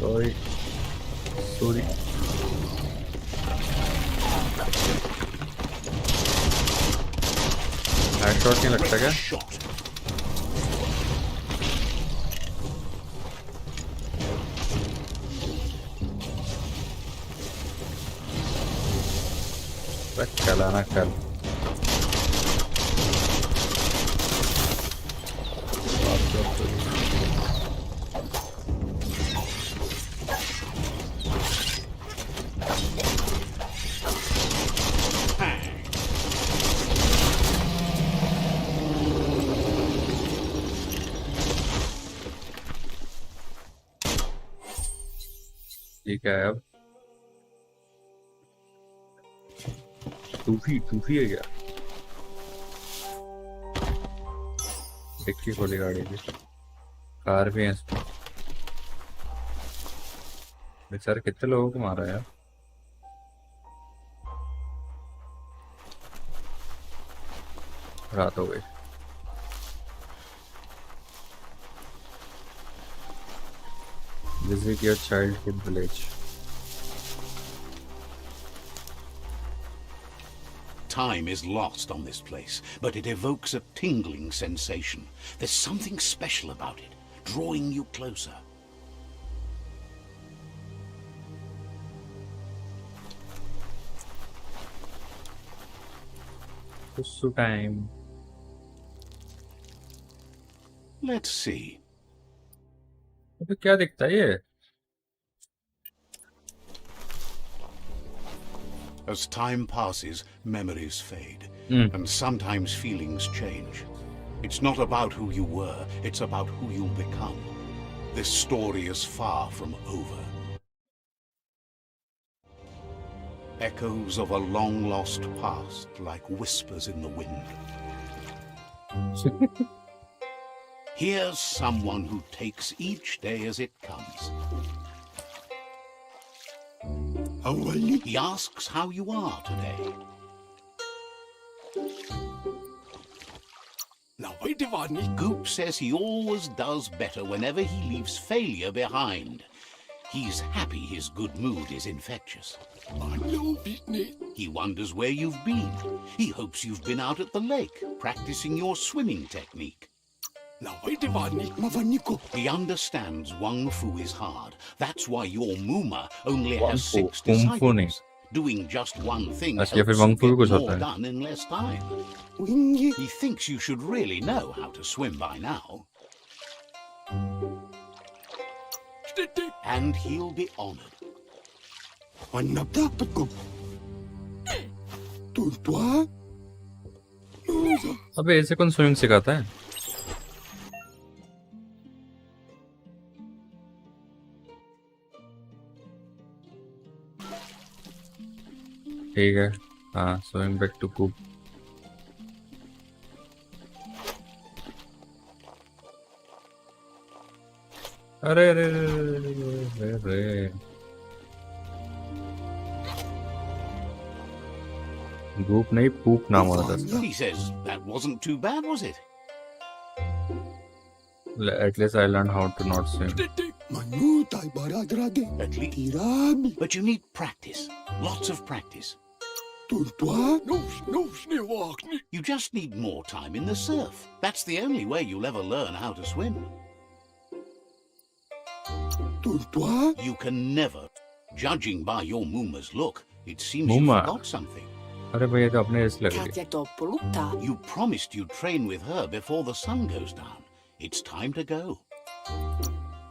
सॉरी हेडशॉट नहीं लगता क्या चलाना कल ठीक है अब तूफी है क्या? डिक्की खोली गाड़ी की, कार भी है इसमें। बेचारे कितने लोगों को मारा यार। रात हो गई। Visit your childhood village. Time is lost on this place, but it evokes a tingling sensation. There's something special about it, drawing you closer. Kusu time. Let's see. अबे क्या दिखता है ये? As time passes, memories fade, and sometimes feelings change. It's not about who you were, it's about who you'll become. This story is far from over. Echoes of a long-lost past, like whispers in the wind. Here's someone who takes each day as it comes. He asks how you are today. Goop says he always does better whenever he leaves failure behind. He's happy his good mood is infectious. He wonders where you've been. He hopes you've been out at the lake, practicing your swimming technique. He understands Wang Fu is hard. That's why your Muma only has 6 disciples. Doing just one thing helps you get more done in less time. He thinks you should really know how to swim by now. And he'll be honored. अबे ऐसे कौन swimming सिखाता है? ठीक है, हाँ, swimming back to कूप। अरे अरे अरे अरे, गूप नहीं पूप नाम होता था इसका। He says that wasn't too bad, was it? At least I learned how to not swim. At least. But you need practice. Lots of practice. You just need more time in the surf. That's the only way you'll ever learn how to swim. You can never. Judging by your Muma's look, it seems you Muma. forgot something. अरे भैया तो अपने ऐसे लग रही। You promised you'd train with her before the sun goes down. It's time to go.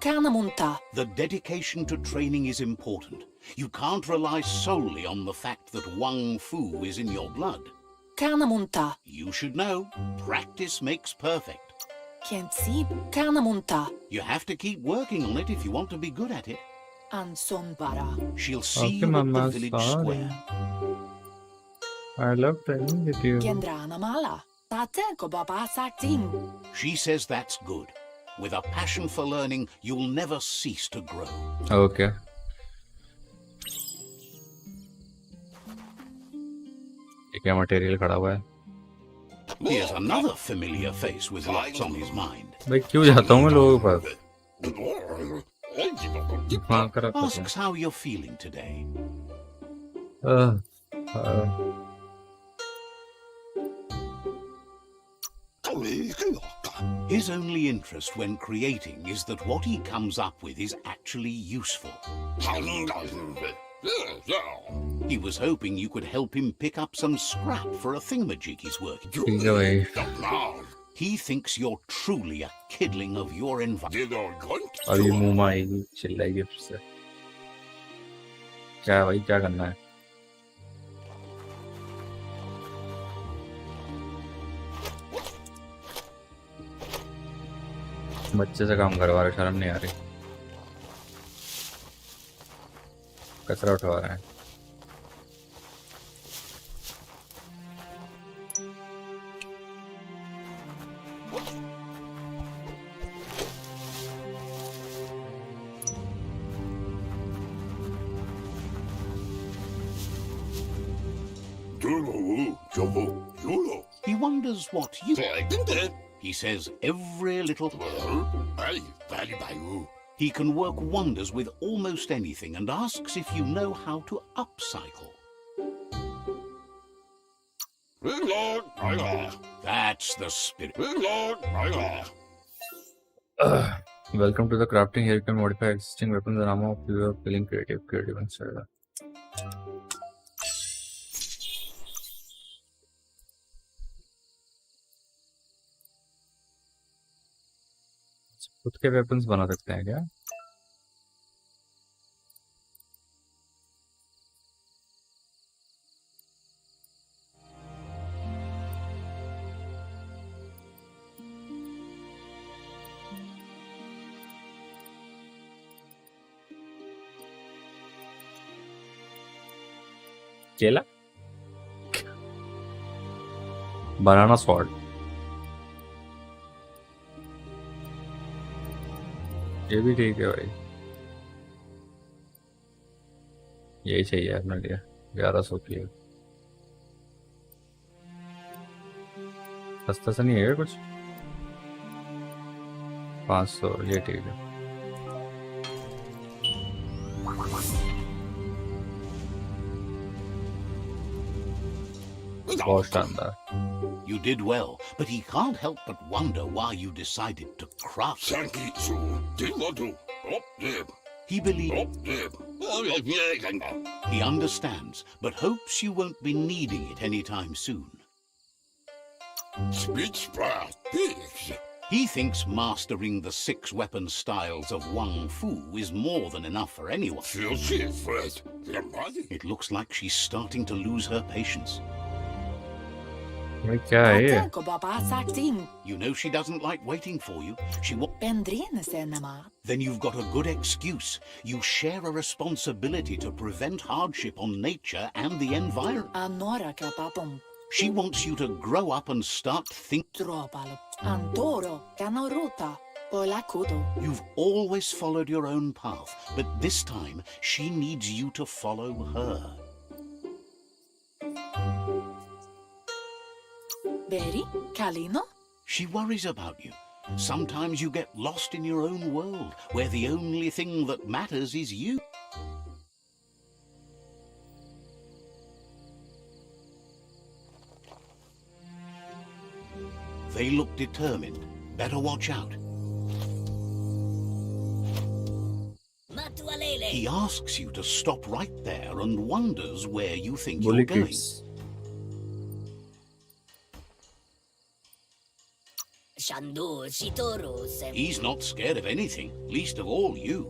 The dedication to training is important. You can't rely solely on the fact that Wang Fu is in your blood. You should know, practice makes perfect. You have to keep working on it if you want to be good at it. She'll see Okay, you at the Mama, village sorry. square. I love training with you. She says that's good. With a passion for learning, you'll never cease to grow. Okay. ये क्या material खड़ा हुआ है? Here's another familiar face with lots on his mind. भाई क्यों जाता हूँ मैं लोगों के पास? हाँ कर रखा Asks how you're feeling today. His only interest when creating is that what he comes up with is actually useful. He was hoping you could help him pick up some scrap for a thingamajig he's working. ठीक है भाई। He thinks you're truly a kidling of your environment. अभी मुंह में आएगी, चिल्लाएगी फिर से। क्या भाई क्या करना है? बच्चे से काम करवा रहे, शर्म नहीं आ रही। कचरा उठवा रहे हैं। He wonders what you... He says every little... He can work wonders with almost anything and asks if you know how to upcycle. That's the spirit. Welcome to the crafting. Here you can modify existing weapons and ammo, pure, feeling creative, etc. खुद के weapons बना सकते हैं क्या? केला? बनाना sword. ये भी ठीक है भाई, यही चाहिए अपने लिए। 1100 की है, सस्ता सा नहीं है कुछ। 500, ये ठीक है। बहुत शानदार। You did well, but he can't help but wonder why you decided to craft it. He believes... He understands, but hopes you won't be needing it anytime soon. He thinks mastering the 6 weapon styles of Wang Fu is more than enough for anyone. It looks like she's starting to lose her patience. क्या है ये? You know she doesn't like waiting for you. Then you've got a good excuse. You share a responsibility to prevent hardship on nature and the environment. She wants you to grow up and start thinking. You've always followed your own path, but this time she needs you to follow her. She worries about you. Sometimes you get lost in your own world, where the only thing that matters is you. They look determined. Better watch out. He asks you to stop right there and wonders where you think you're going. He's not scared of anything, least of all you.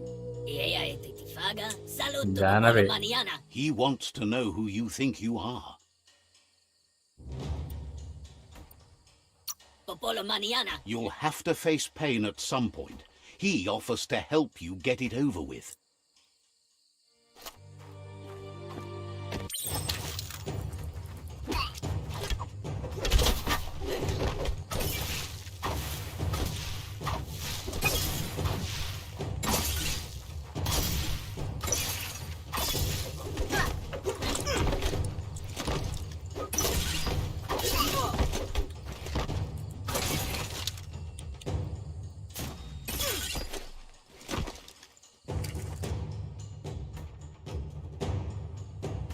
He wants to know who you think you are. You'll have to face pain at some point. He offers to help you get it over with.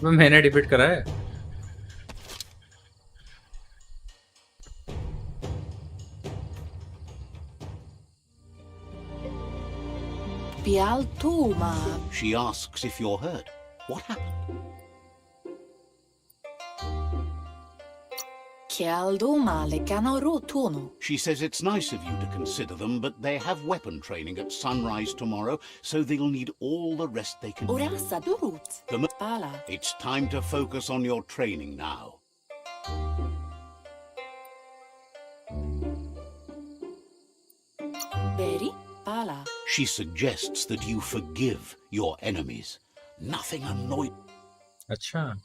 मैंने defeat करा है। She asks if you're hurt. What happened? She says it's nice of you to consider them, but they have weapon training at sunrise tomorrow, so they'll need all the rest they can do. It's time to focus on your training now. She suggests that you forgive your enemies. Nothing annoyed. अच्छा.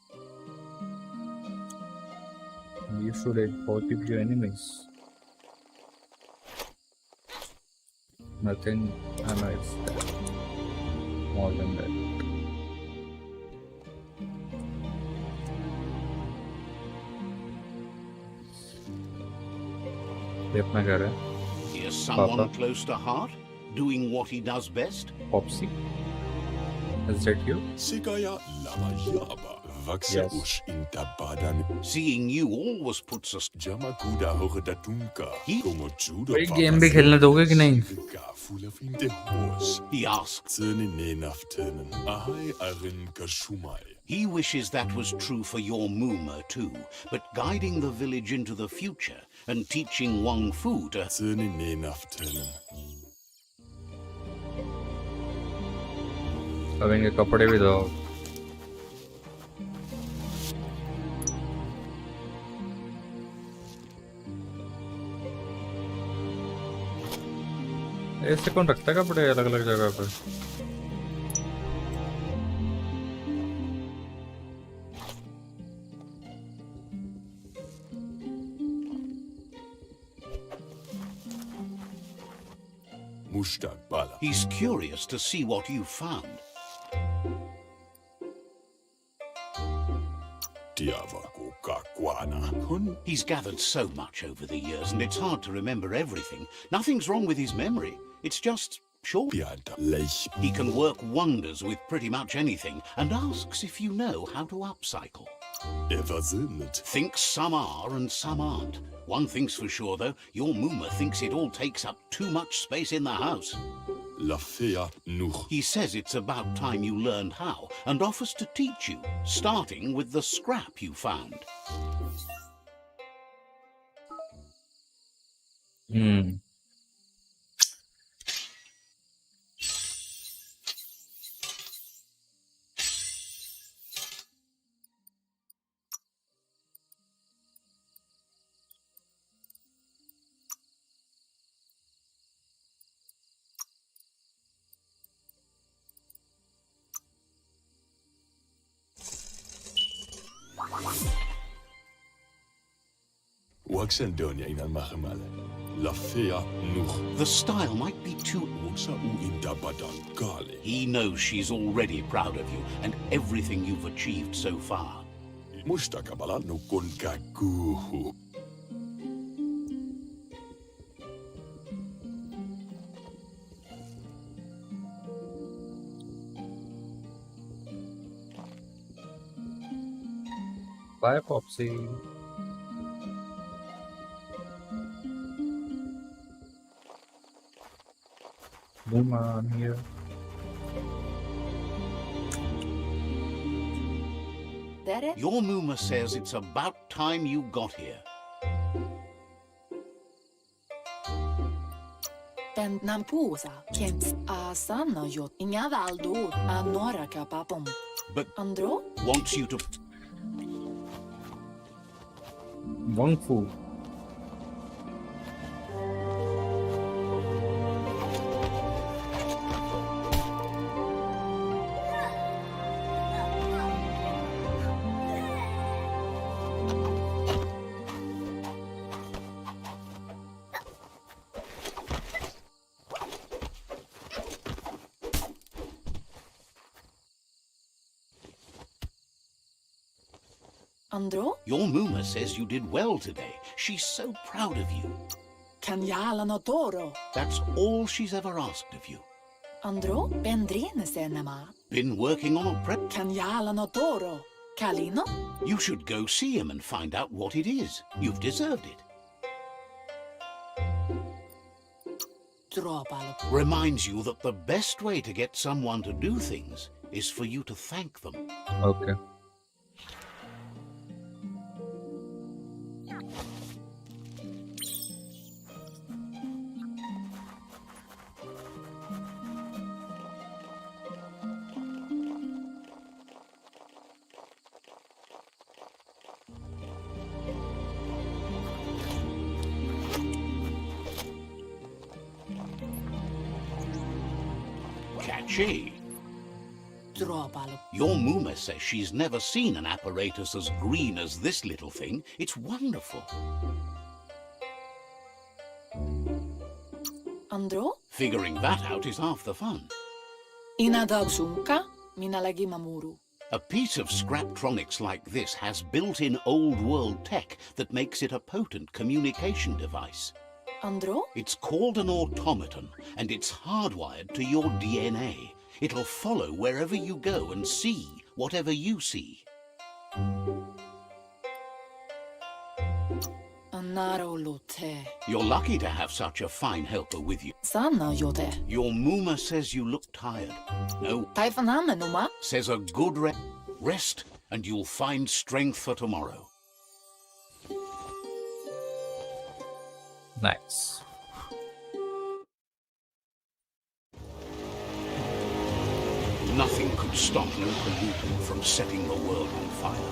You should outwit your enemies. Nothing annoys them more than that. ये अपना घर है. Here's someone Papa. close to heart, doing what he does best. Popsy. Is that you? Sigaya lama yaba. Vaksa Yes. ush intabadan. Seeing you always puts us. Jamakuda horedatunka. He- Como judo भाई game भी खेलने दोगे कि नहीं? Full of in the horse. He asks. Zöne nenaftönen. Ahai arin kashumai. He wishes that was true for your Muma too, but guiding the village into the future and teaching Wang Fu to. Zöne nenaftönen. अब इनके कपड़े भी दो. ऐसे कौन रखता है कपड़े अलग अलग जगह पे? Mushtaq bala. He's curious to see what you found. Diavako kakwana. Kun He's gathered so much over the years, and it's hard to remember everything. Nothing's wrong with his memory. It's just short. bianta lech. He can work wonders with pretty much anything, and asks if you know how to upcycle. Eversinnet. Thinks some are and some aren't. One thing's for sure, though, your Muma thinks it all takes up too much space in the house. La fea nuch. He says it's about time you learned how, and offers to teach you, starting with the scrap you found. Hmm. Waxendonia inan mahemale. La fea nuch. The style might be too... Uxa u intabadan kale. He knows she's already proud of you and everything you've achieved so far. Mushtaqabala no kun kakuhu. Bye, Popsy. Boom on here. That it? Your Muma says it's about time you got here. Den nampusa kens asana jot inga valdo anora kapapom. But Andro? wants you to... Wang Fu. Andro? Your Muma says you did well today. She's so proud of you. Kan jala no toro? That's all she's ever asked of you. Andro? Bendrine senema. Been working on a prep... Kan jala no toro? Kalino? You should go see him and find out what it is. You've deserved it. Dropalo. Reminds you that the best way to get someone to do things is for you to thank them. Okay. Catchy. tropalo. Your Muma says she's never seen an apparatus as green as this little thing. It's wonderful. Andro? Figuring that out is half the fun. Inadagsunka, minalagi mamuru. A piece of Scraptronics like this has built-in old-world tech that makes it a potent communication device. Andro? It's called an automaton, and it's hardwired to your DNA. It'll follow wherever you go and see whatever you see. Narolote. You're lucky to have such a fine helper with you. Sana yote. Your Muma says you look tired. No, Taifaname numa. says a good rest, and you'll find strength for tomorrow. Nice. Nothing could stop local mutant from setting the world on fire.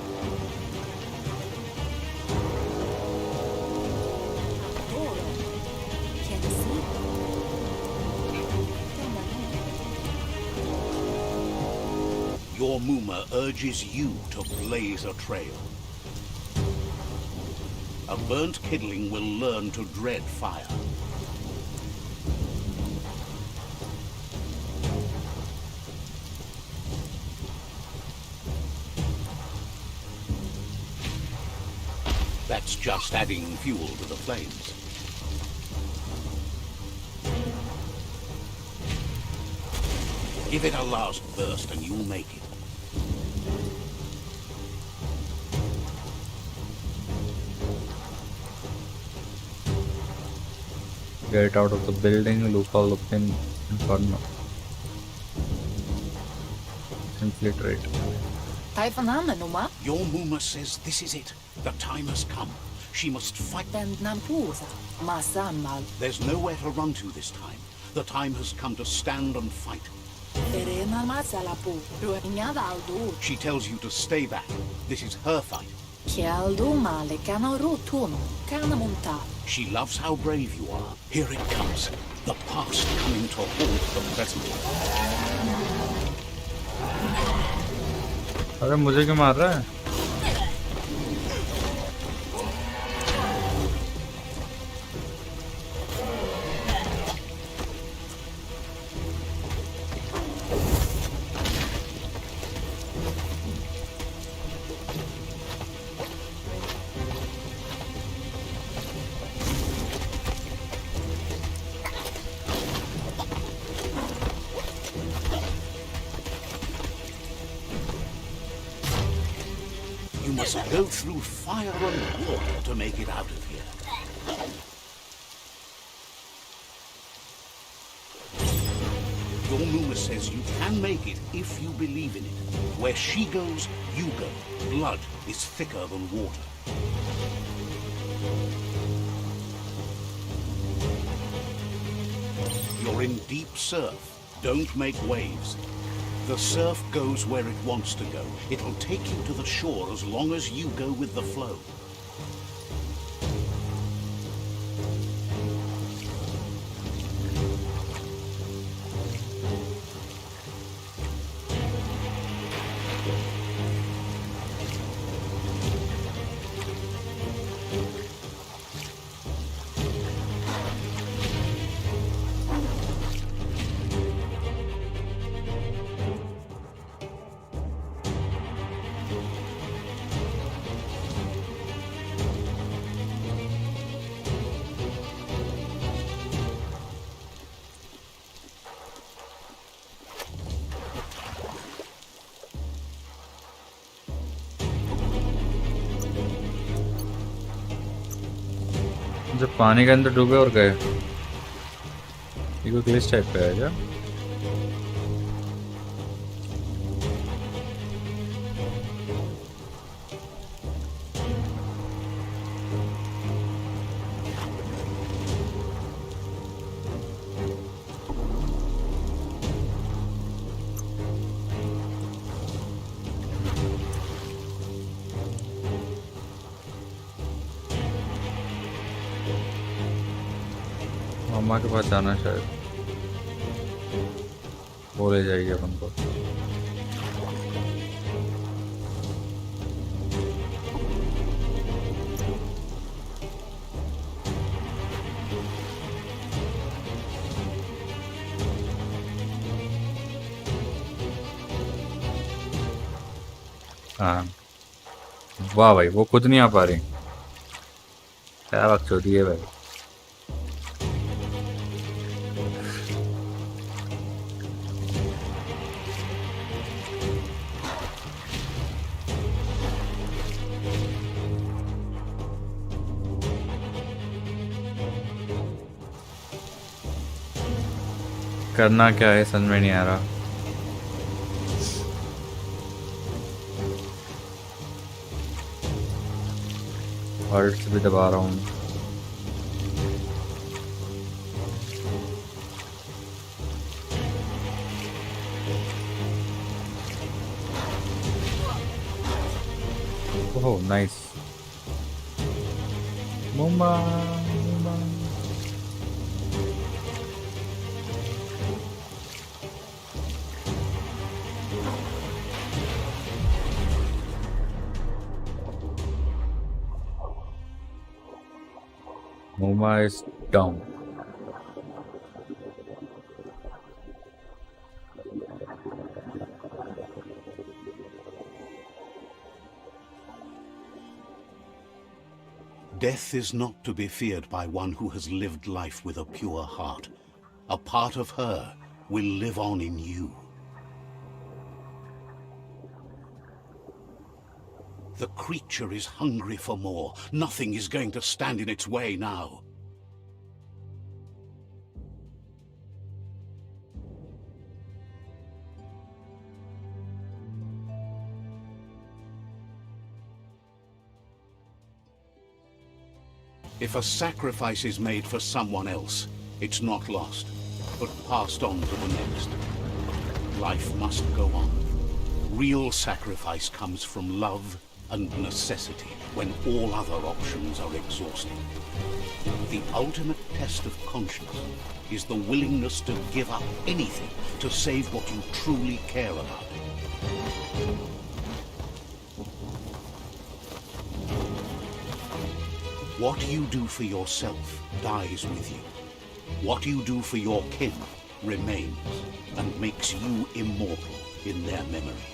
Your Muma urges you to blaze a trail. A burnt kidling will learn to dread fire. That's just adding fuel to the flames. Give it a last burst and you'll make it. Get out of the building, look all up in Inferno. Infiltrate. Taifaname numa. Your Muma says this is it. The time has come. She must fight. Bend nampusa. Masamal. There's nowhere to run to this time. The time has come to stand and fight. Verena masalapu. Ruinadaldo. She tells you to stay back. This is her fight. Chialdo male cano rotono. Cana monta. She loves how brave you are. Here it comes. The past coming to haunt the present. अरे मुझे क्यों मार रहा है? You must go through fire and water to make it out of here. Your Muma says you can make it if you believe in it. Where she goes, you go. Blood is thicker than water. You're in deep surf. Don't make waves. The surf goes where it wants to go. It'll take you to the shore as long as you go with the flow. जब पानी के अंदर डूबे और गए ये कोई glitch type का है क्या? मम्मा के पास जाना शायद, वो ले जाएगी अपन को। हाँ वाह भाई, वो खुद नहीं आ पा रही, क्या वक्त होती है भाई। करना क्या है समझ में नहीं आ रहा। ऑल्ट भी दबा रहा हूँ। Oh nice. Mumba Muma is down. Death is not to be feared by one who has lived life with a pure heart. A part of her will live on in you. The creature is hungry for more. Nothing is going to stand in its way now. If a sacrifice is made for someone else, it's not lost, but passed on to the next. Life must go on. Real sacrifice comes from love and necessity when all other options are exhausted. The ultimate test of conscience is the willingness to give up anything to save what you truly care about. What you do for yourself dies with you. What you do for your kin remains and makes you immortal in their memory.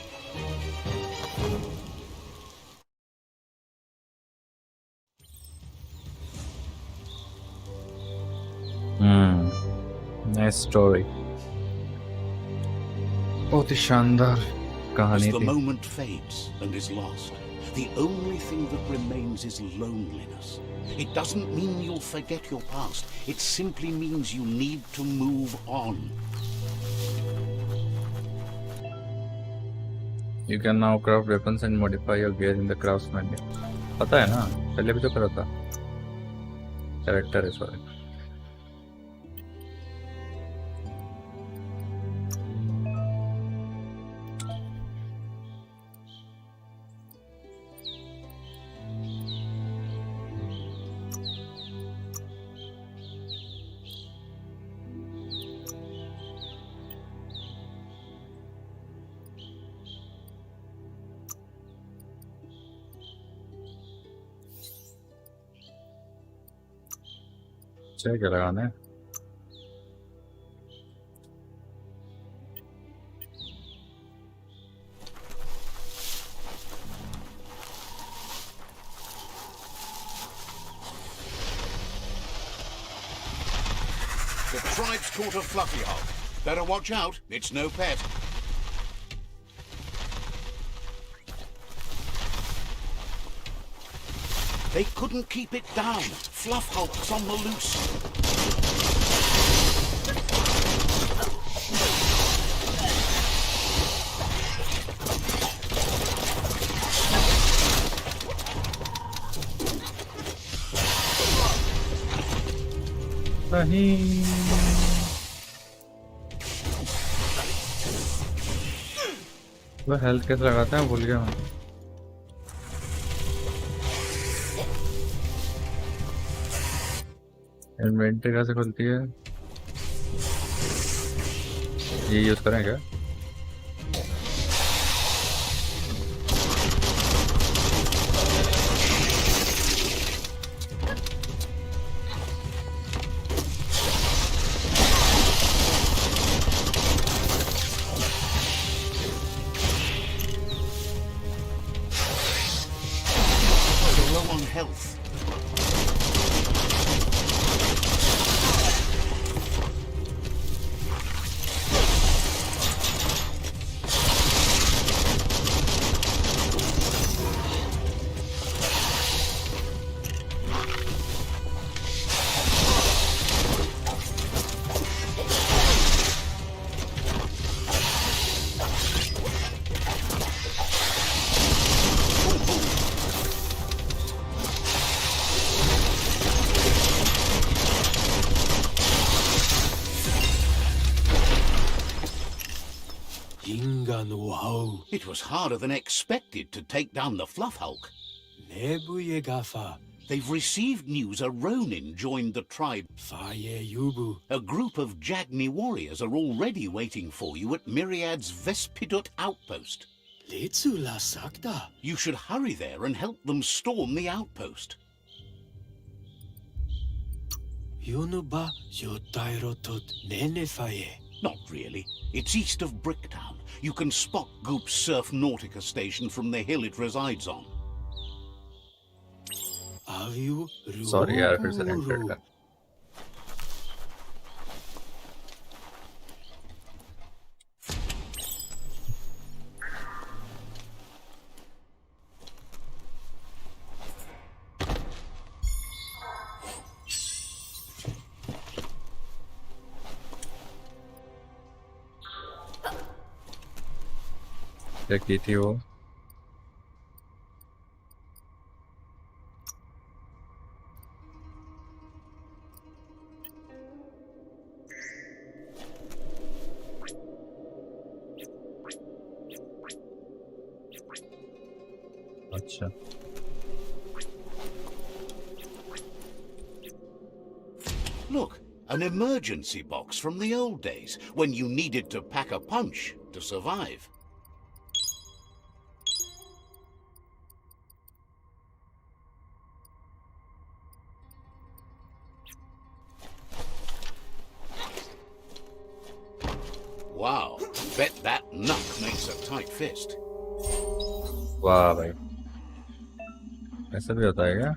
Nice story. बहुत ही शानदार कहानी As the थी। moment fades and is lost, the only thing that remains is loneliness. It doesn't mean you'll forget your past. It simply means you need to move on. You can now craft weapons and modify your gear in the crafts menu. पता है ना, पहले भी तो करा था। Character है sorry. क्या लगाना है? The tribe's caught a fluffy hog. Better watch out, it's no pet. They couldn't keep it down. Fluff hulk's on the loose. नहीं। वो हेल्थ कैसे लगाते हैं भूल गया मैं। इन्वेंटरी कैसे खुलती है? ये यूज करें क्या? on health. It was harder than expected to take down the Fluff Hulk. They've received news a Ronin joined the tribe. A group of Jagni warriors are already waiting for you at Myriad's Vespidut outpost. You should hurry there and help them storm the outpost. Not really. It's east of Bricktown. You can spot Goop's Surf Nautica station from the hill it resides on. Sorry यार फिर से rented कर क्या की थी वो अच्छा Look, an emergency box from the old days, when you needed to pack a punch to survive. Wow, bet that nut makes a tight fist. वाह भाई ऐसा भी होता है क्या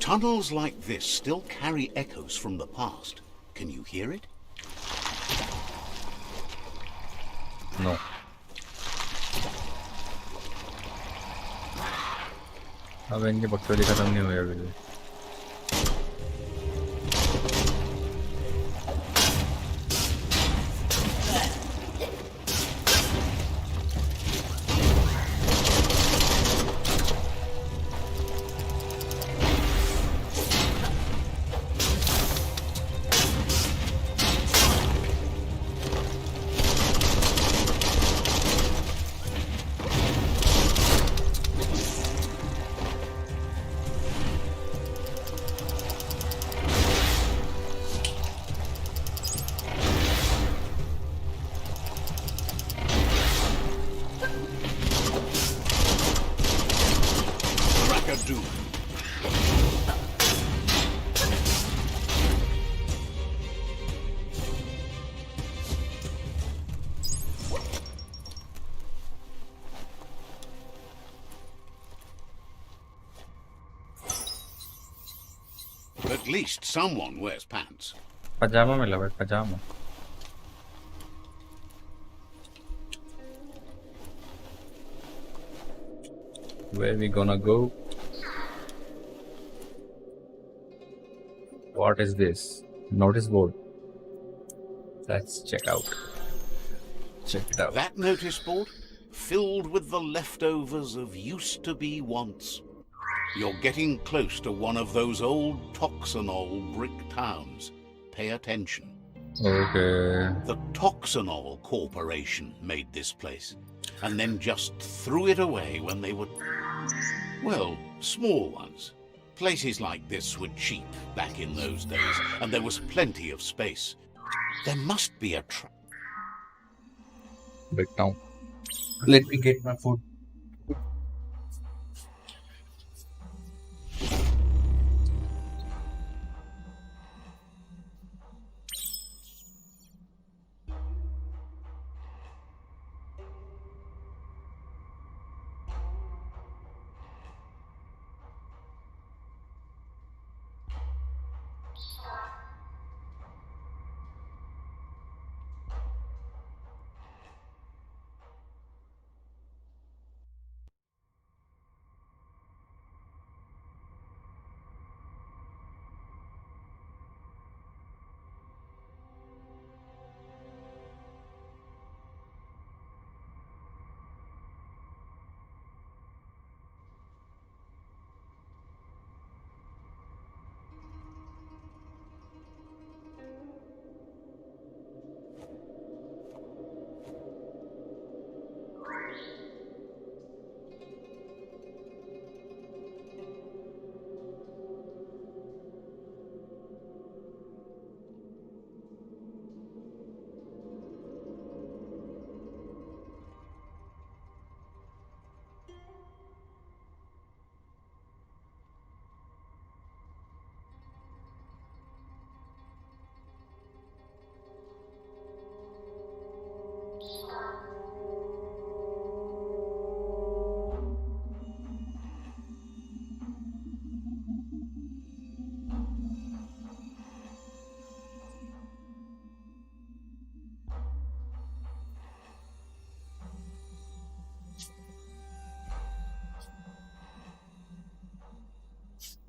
Tunnels like this still carry echoes from the past. Can you hear it? No. अब इनकी बकचोदी खत्म नहीं हुई अभी भी At least someone wears pants. पजामा मिला भाई पजामा. Where we gonna go? What is this? Notice board. Let's check out. Check it out. That notice board, filled with the leftovers of used-to-be wants. You're getting close to one of those old Toxanol brick towns. Pay attention. Okay. The Toxanol Corporation made this place, and then just threw it away when they were, well, small ones. Places like this were cheap back in those days, and there was plenty of space. There must be a Big town. Let me get my food.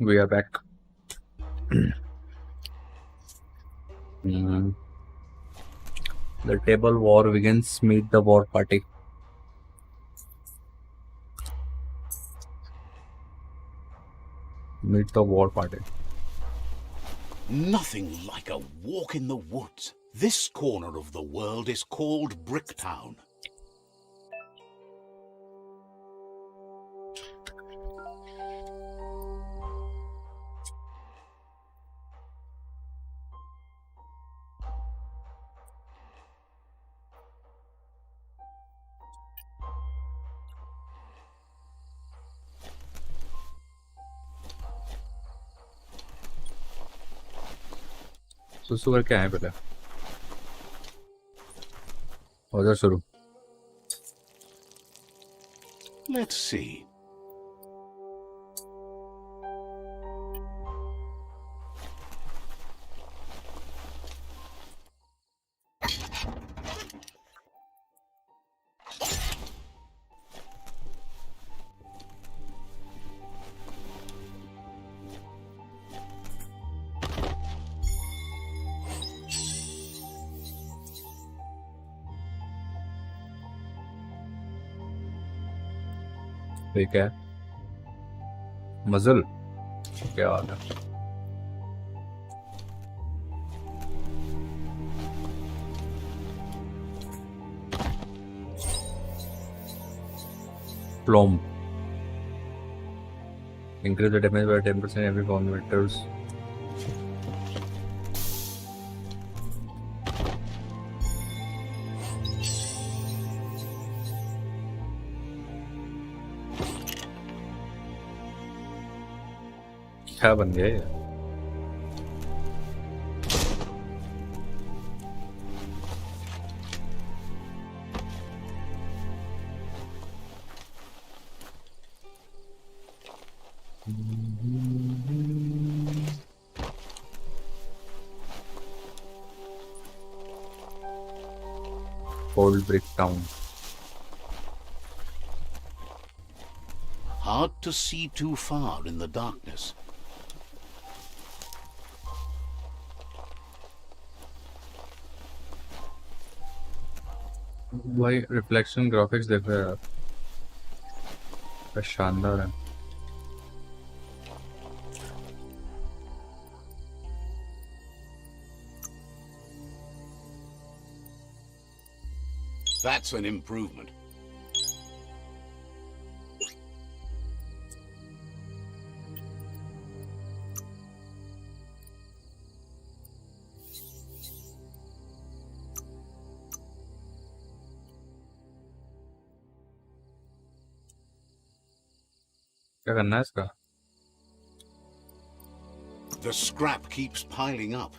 We are back. The table war begins. Meet the war party. Meet the war party. Nothing like a walk in the woods. This corner of the world is called Bricktown. सुसु करके आए पहले हो जा शुरू. Let's see. ठीक है. मजल क्या बात है. Plomb. Increase the damage by 10% every 4 meters. क्या बन गया ये? Cold Brick Town. Hard to see too far in the darkness. भाई रिफ्लेक्शन ग्राफिक्स देख रहे हो यार, क्या शानदार है. That's an improvement. क्या करना है इसका? The scrap keeps piling up.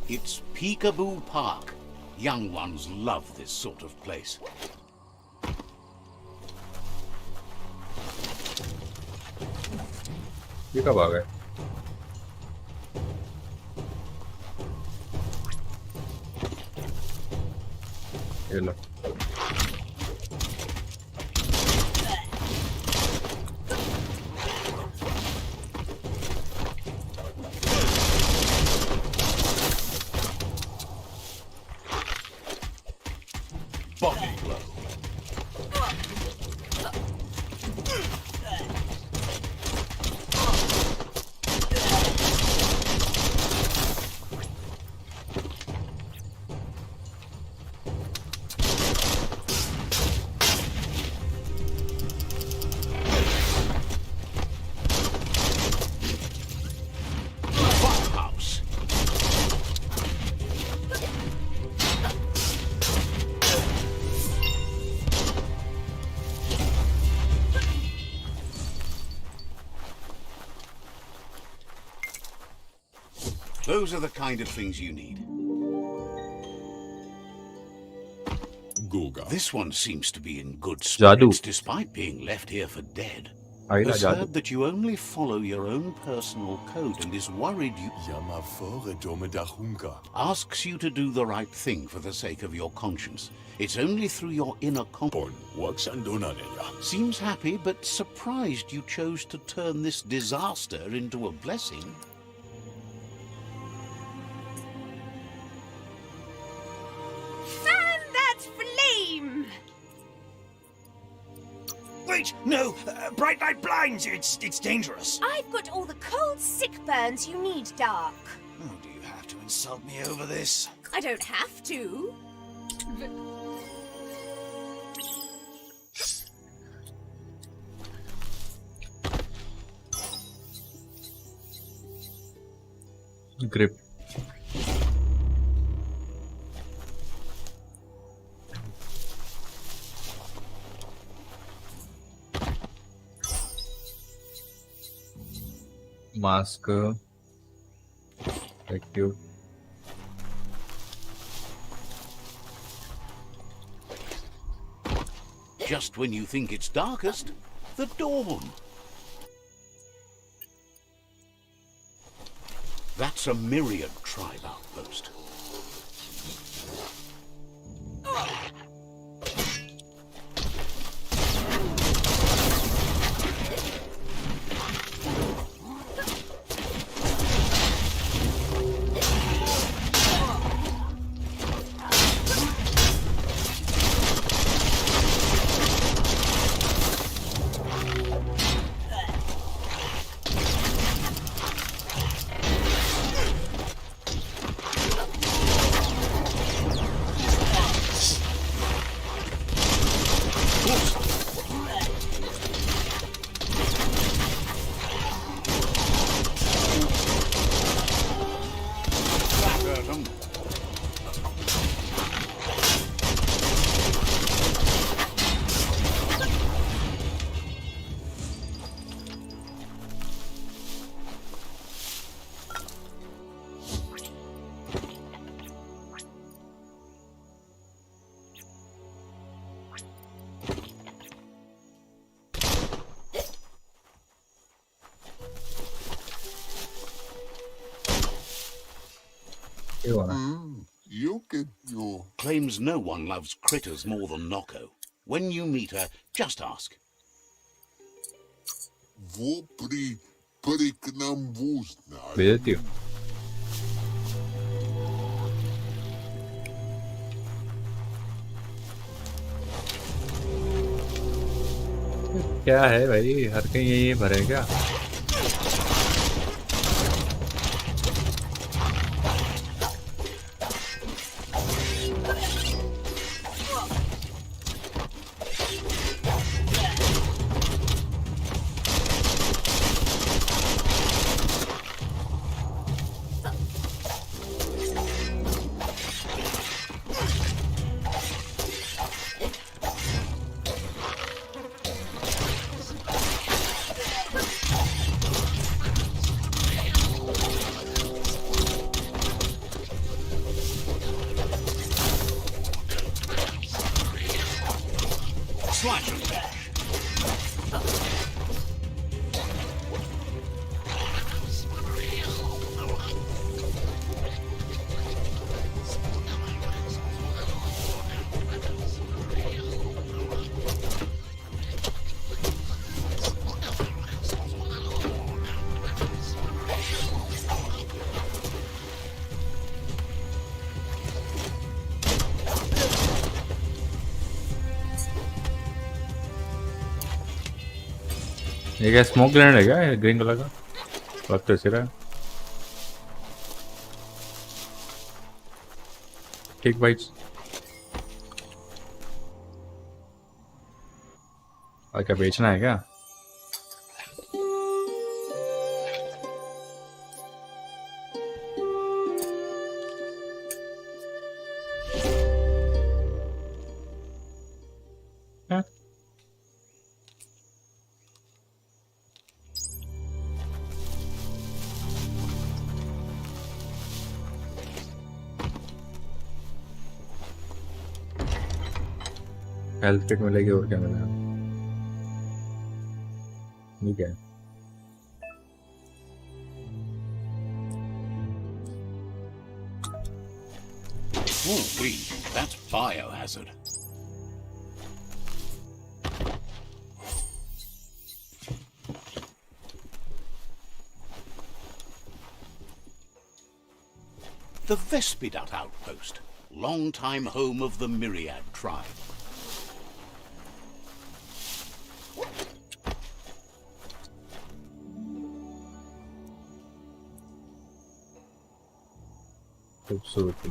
It's Peekaboo Park. Young ones love this sort of place. ये कब आ गए? ये लो. Body blow. Firehouse. Those are the kind of things you need. Goga. This one seems to be in good Jadoo. spirits despite being left here for dead. Ayla Has Jadoo. heard that you only follow your own personal code and is worried you Yamafore domedahunka. asks you to do the right thing for the sake of your conscience. It's only through your inner Pon waksandonaneya. Seems happy but surprised you chose to turn this disaster into a blessing. Fan that flame! Wait, no! Bright light blinds! It's dangerous! I've got all the cold, sick burns you need, Dark. Oh, do you have to insult me over this? I don't have to. Grip. Mask. Active. Just when you think it's darkest, the dawn. That's a myriad tribe outpost. ये वाला You can you. Claims no one loves critters more than Noko. When you meet her, just ask. Vopri priknam vuzna. भेज देती हूँ। क्या है भाई, हर कहीं ये भरे क्या? Slash and dash. ये क्या स्मोक ग्रेनेड है क्या, ये ग्रीन कलर का? वक्त तो सिरा ठीक भाई। और क्या बेचना है क्या? हेल्थ किट मिलेगी और क्या मिलेगा? ठीक है। Ooh, that's biohazard. The Vespidat outpost, long-time home of the Myriad tribe. खूबसूरती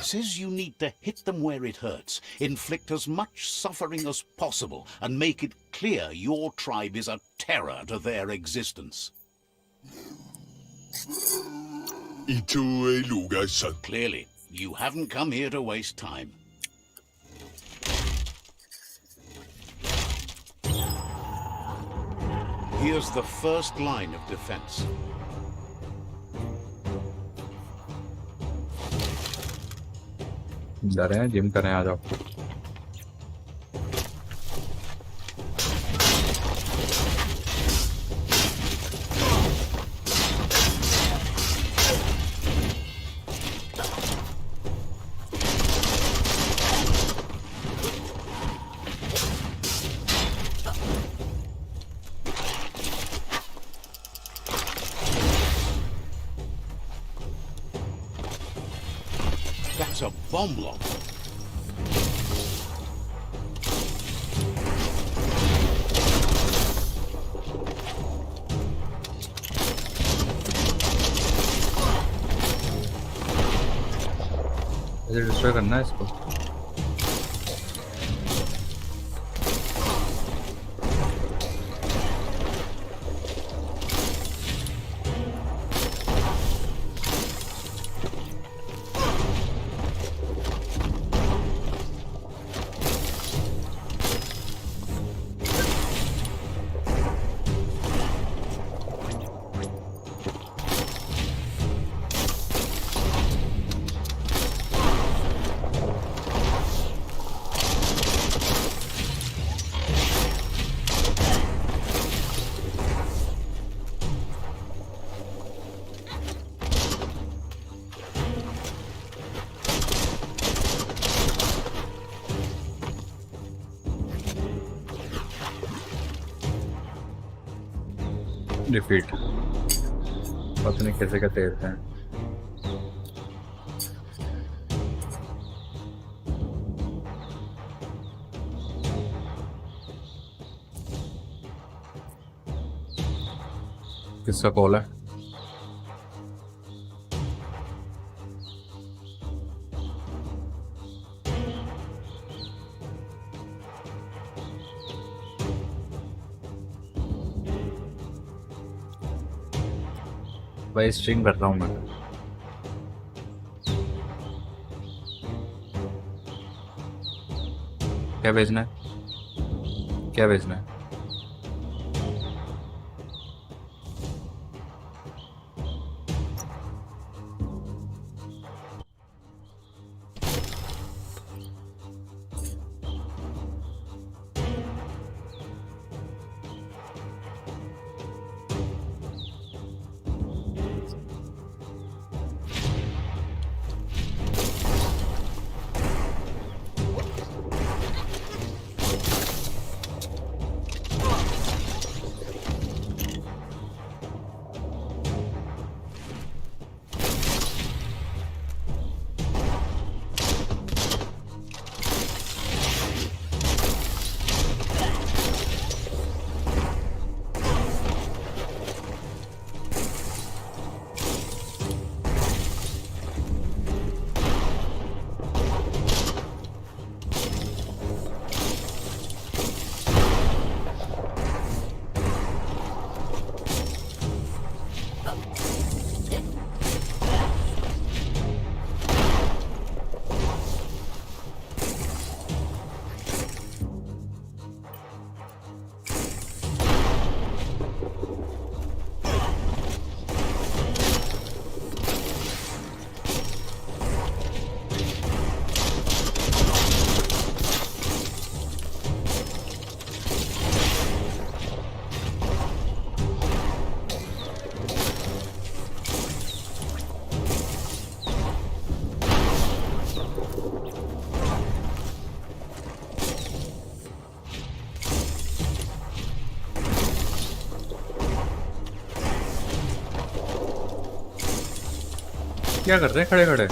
Says you need to hit them where it hurts, inflict as much suffering as possible, and make it clear your tribe is a terror to their existence. Clearly, you haven't come here to waste time. Here's the first line of defense. डरे हैं, gym करें, आ जाओ। That's a bomb lock. इसे destroy करना है इसको। Defeat पता नहीं कैसे कहते हैं। किसका कॉल है? भाई स्ट्रीम कर रहा हूँ मैं। क्या भेजना है? क्या भेजना है? क्या कर रहे हैं खड़े खड़े?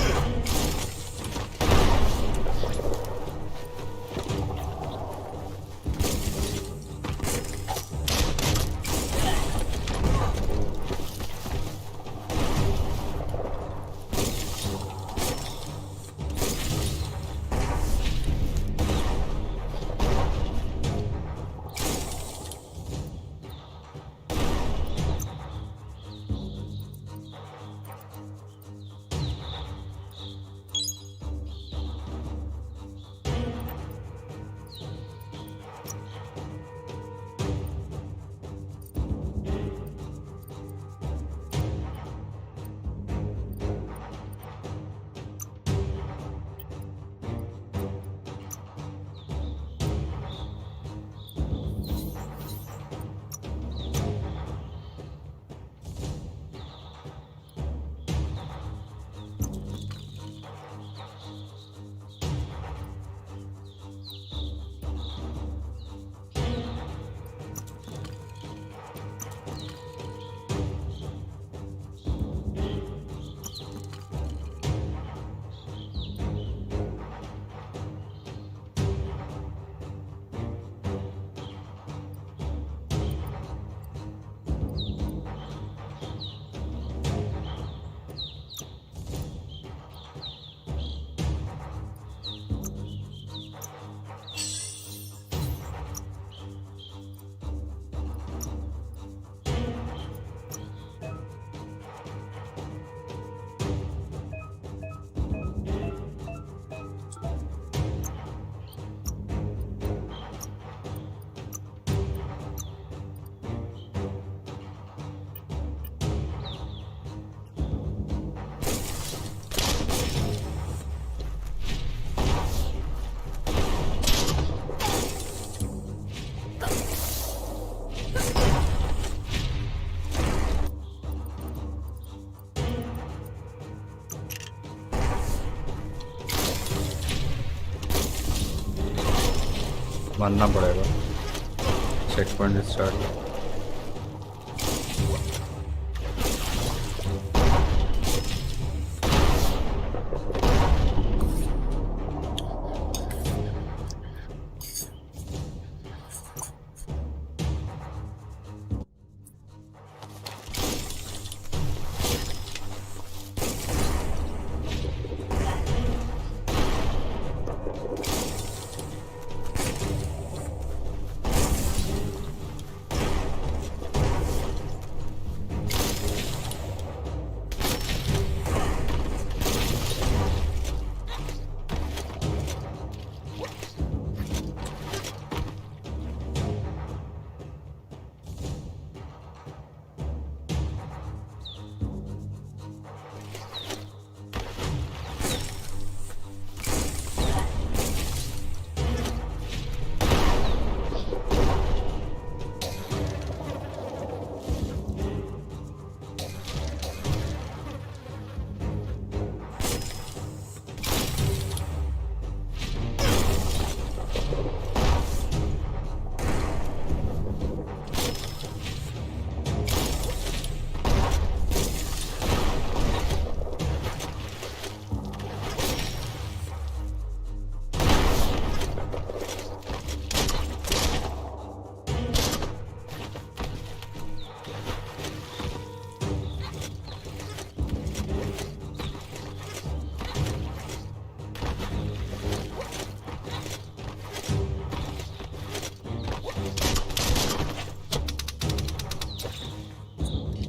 मानना पड़ेगा। Checkpoint start.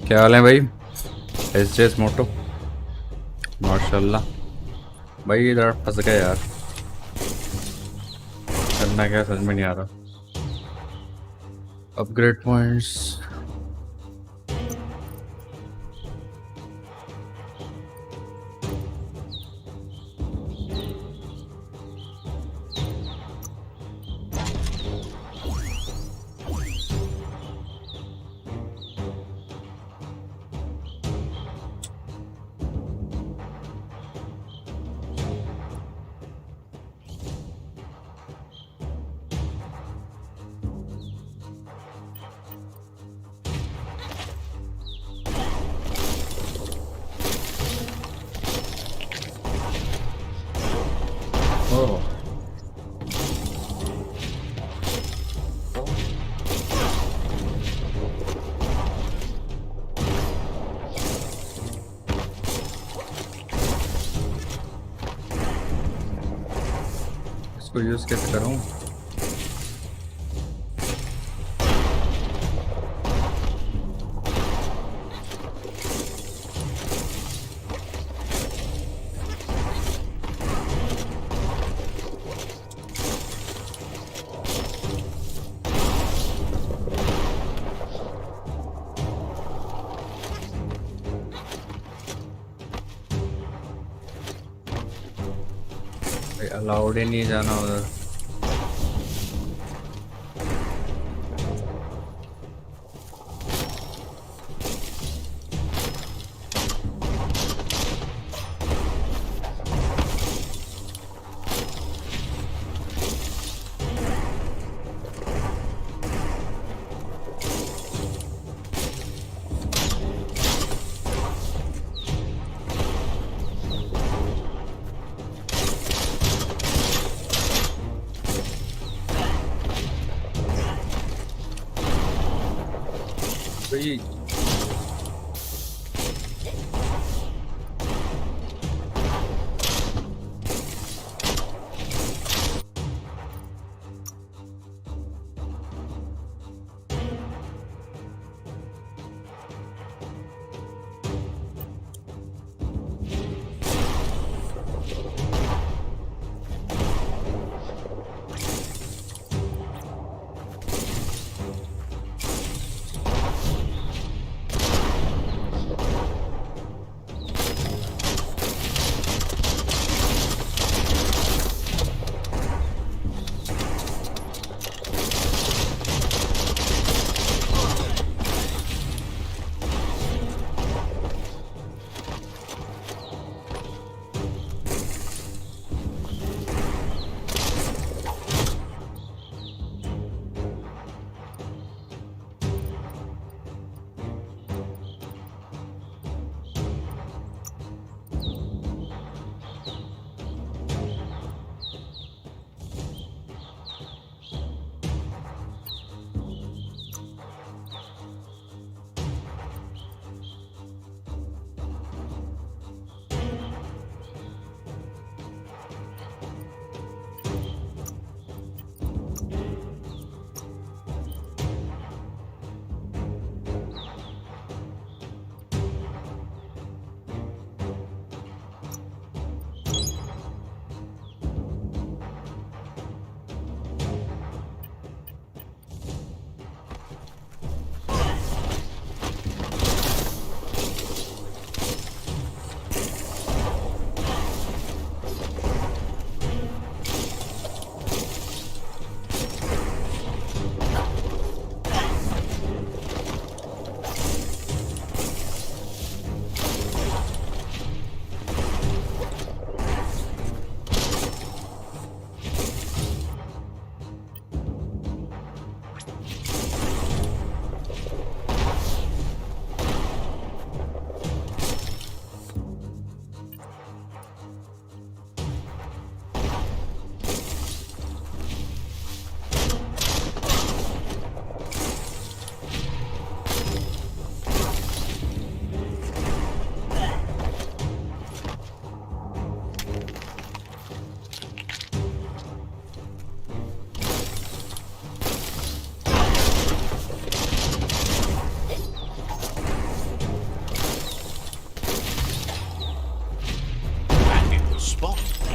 क्या हाल है भाई? एस मोटो माशाल्लाह भाई। इधर फंस गए यार, करना क्या समझ में नहीं आ रहा। अपग्रेड पॉइंट्स इसको यूज कैसे करूं? अलाउड ही नहीं जाना उधर। भाई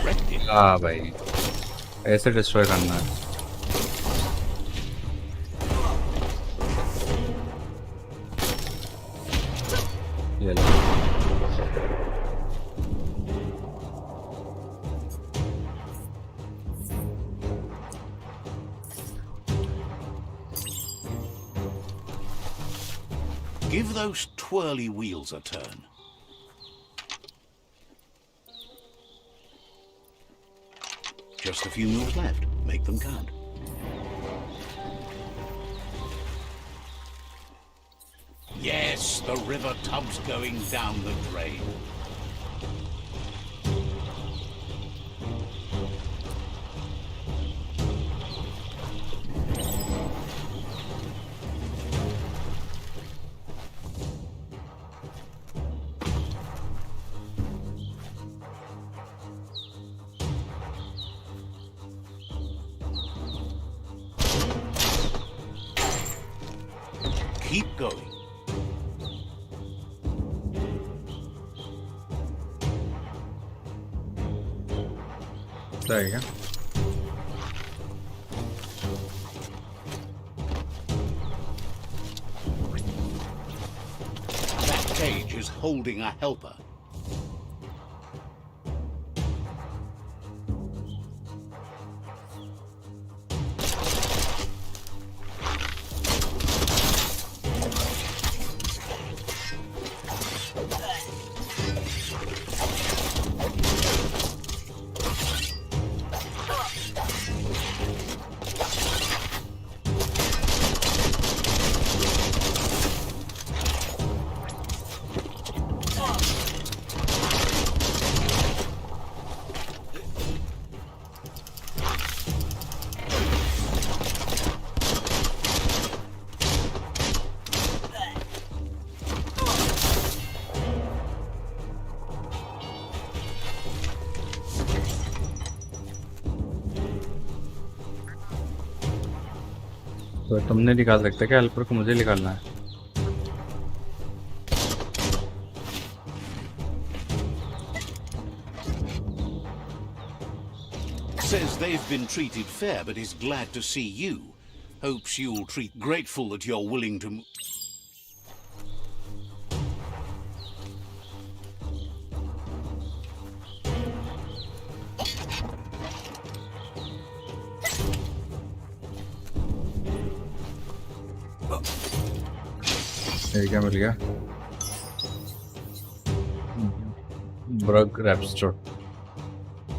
erected. हाँ भाई, ऐसे डिस्ट्रॉय करना है। ये लो। Give those twirly wheels a turn. Just a few moves left. Make them count. Yes, the river tub's going down the drain. Keep going. There you go. That cage is holding a helper. तो तुमने निकाल सकते क्या helper को? मुझे निकालना है। Says they've been treated fair, but is glad to see you. Hopes you'll treat grateful that you're willing to. ये क्या मिल गया? ब्रग रैपस्टर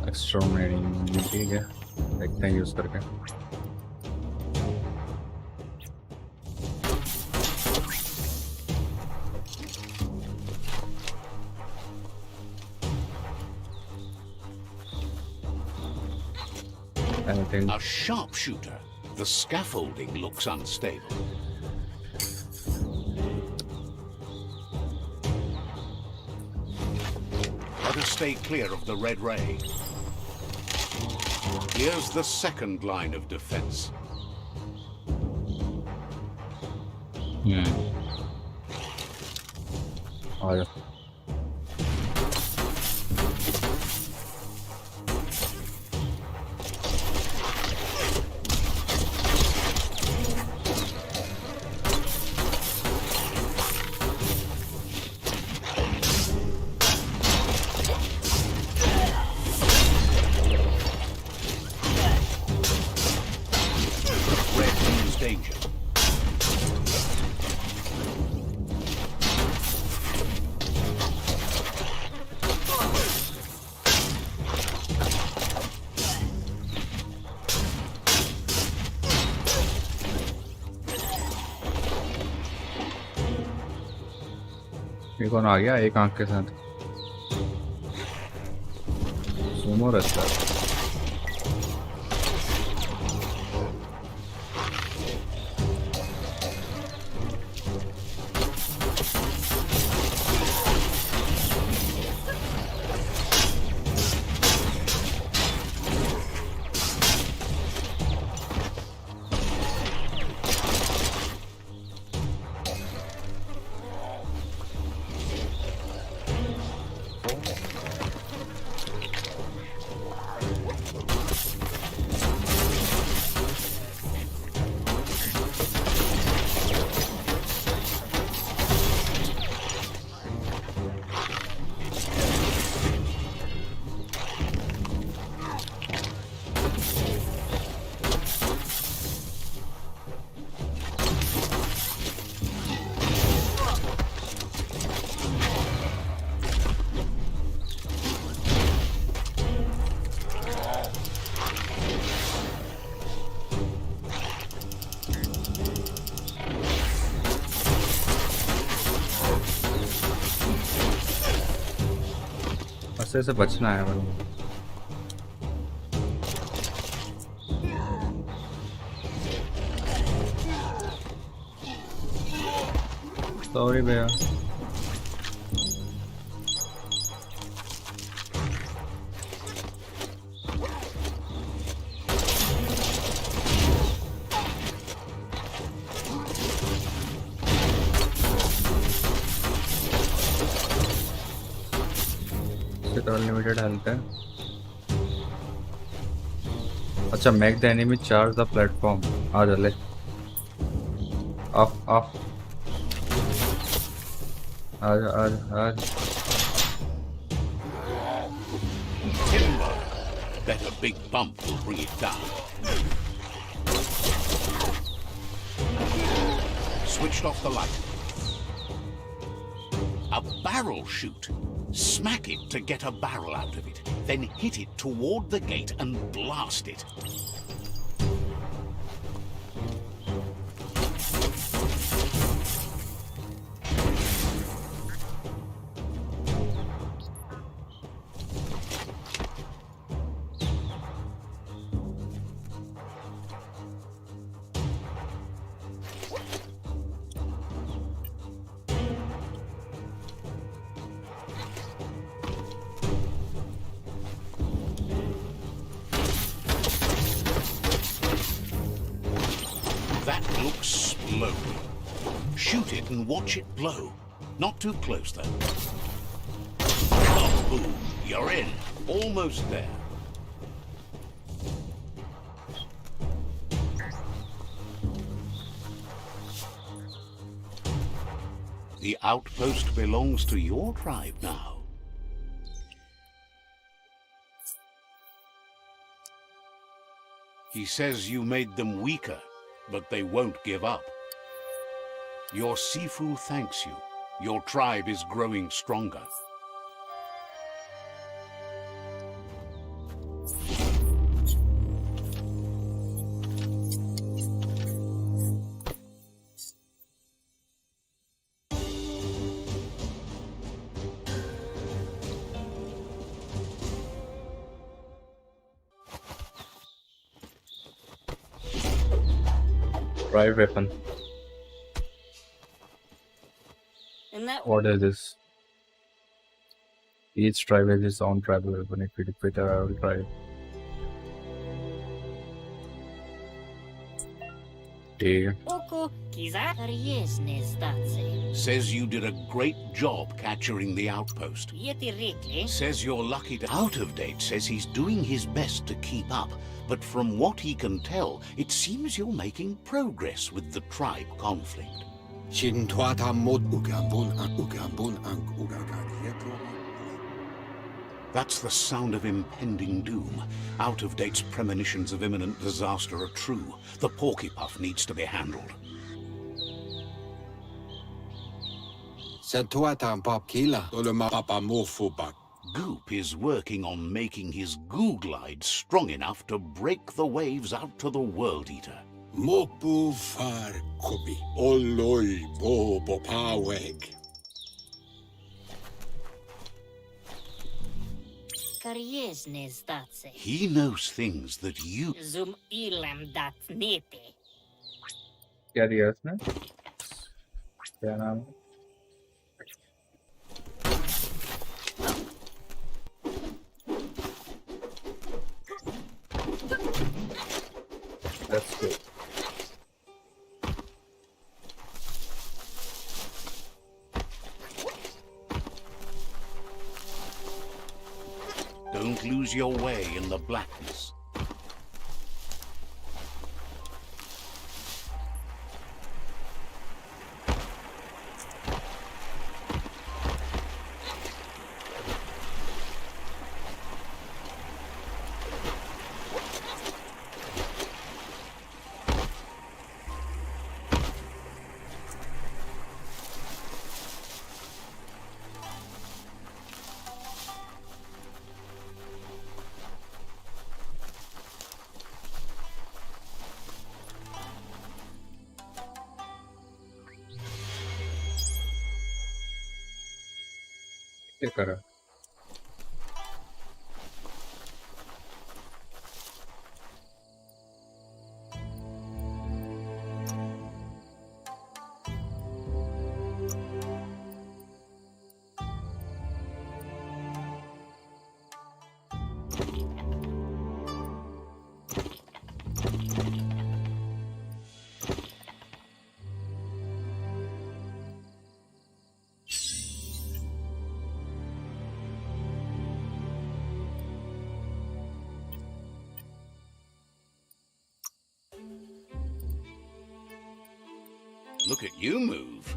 एक्सट्रॉर्डिनरी, ठीक है, देखते हैं यूज करके। Anything? A sharpshooter. The scaffolding looks unstable. Better stay clear of the red ray. Here's the second line of defense. आ जाओ। Red means danger. ये कौन आ गया एक आंख के साथ? सुमो रास्ता। रास्ते से बचना है मेरे को। सॉरी भैया। अनलिमिटेड हेल्थ है। अच्छा, make the enemy charge the platform. आ जा ले। Of of. आ जा आ जा आ जा। Timber. Bet a big bump will bring it down. Switched off the light. A barrel shoot. Smack it to get a barrel out of it. Then hit it toward the gate and blast it. That looks explode. Shoot it and watch it blow. Not too close, though. Oh, boom. You're in. Almost there. The outpost belongs to your tribe now. He says you made them weaker, but they won't give up. Your Sifu thanks you. Your tribe is growing stronger. Drive weapon. What is this? Each tribe has its own tribal weapon. If you defeat a rival tribe. Says you did a great job capturing the outpost. Says you're lucky to... Out of date says he's doing his best to keep up, but from what he can tell, it seems you're making progress with the tribe conflict. That's the sound of impending doom. Out of date's premonitions of imminent disaster are true. The porcupine needs to be handled. Goop is working on making his goo glide strong enough to break the waves out to the World Eater. Mopu far kobi. Oloi bo bopaweg. He knows things that you... क्या दिया उसने? क्या नाम? That's good. Don't lose your way in the blackness. क्या करा? Look at you move.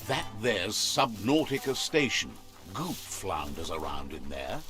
That there's Subnautica Station. Goop flounders around in there.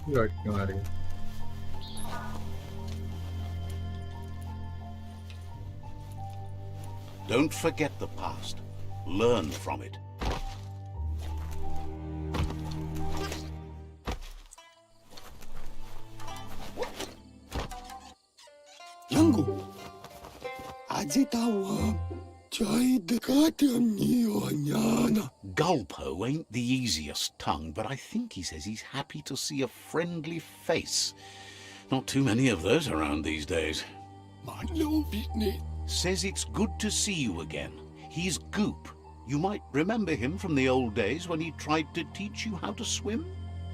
Right, क्यों आ रही है? Don't forget the past. Learn from it. Yangu. Ajitawa. Chai dekatem nionyana. Gulpo ain't the easiest tongue, but I think he says he's happy to see a friendly face. Not too many of those around these days. Manlo bitne. Says it's good to see you again. He's Goop. You might remember him from the old days when he tried to teach you how to swim.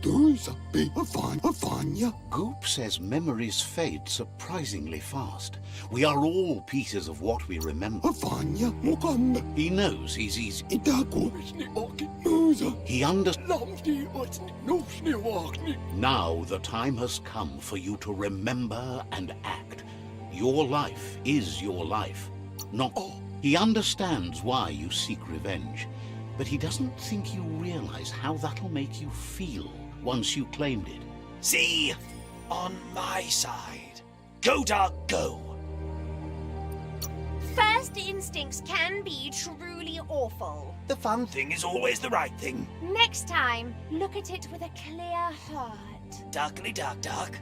There's a bit of fanya. Goop says memories fade surprisingly fast. We are all pieces of what we remember. Fanya mukanda. He knows he's easy. Itako ni oki muza. He understands. Lamdi otni noshni wakni. Now the time has come for you to remember and act. Your life is your life, not... He understands why you seek revenge, but he doesn't think you realize how that'll make you feel once you claimed it. See? On my side. Go, dog, go! First instincts can be truly awful. The fun thing is always the right thing. Next time, look at it with a clear heart. Darkly dark, dark.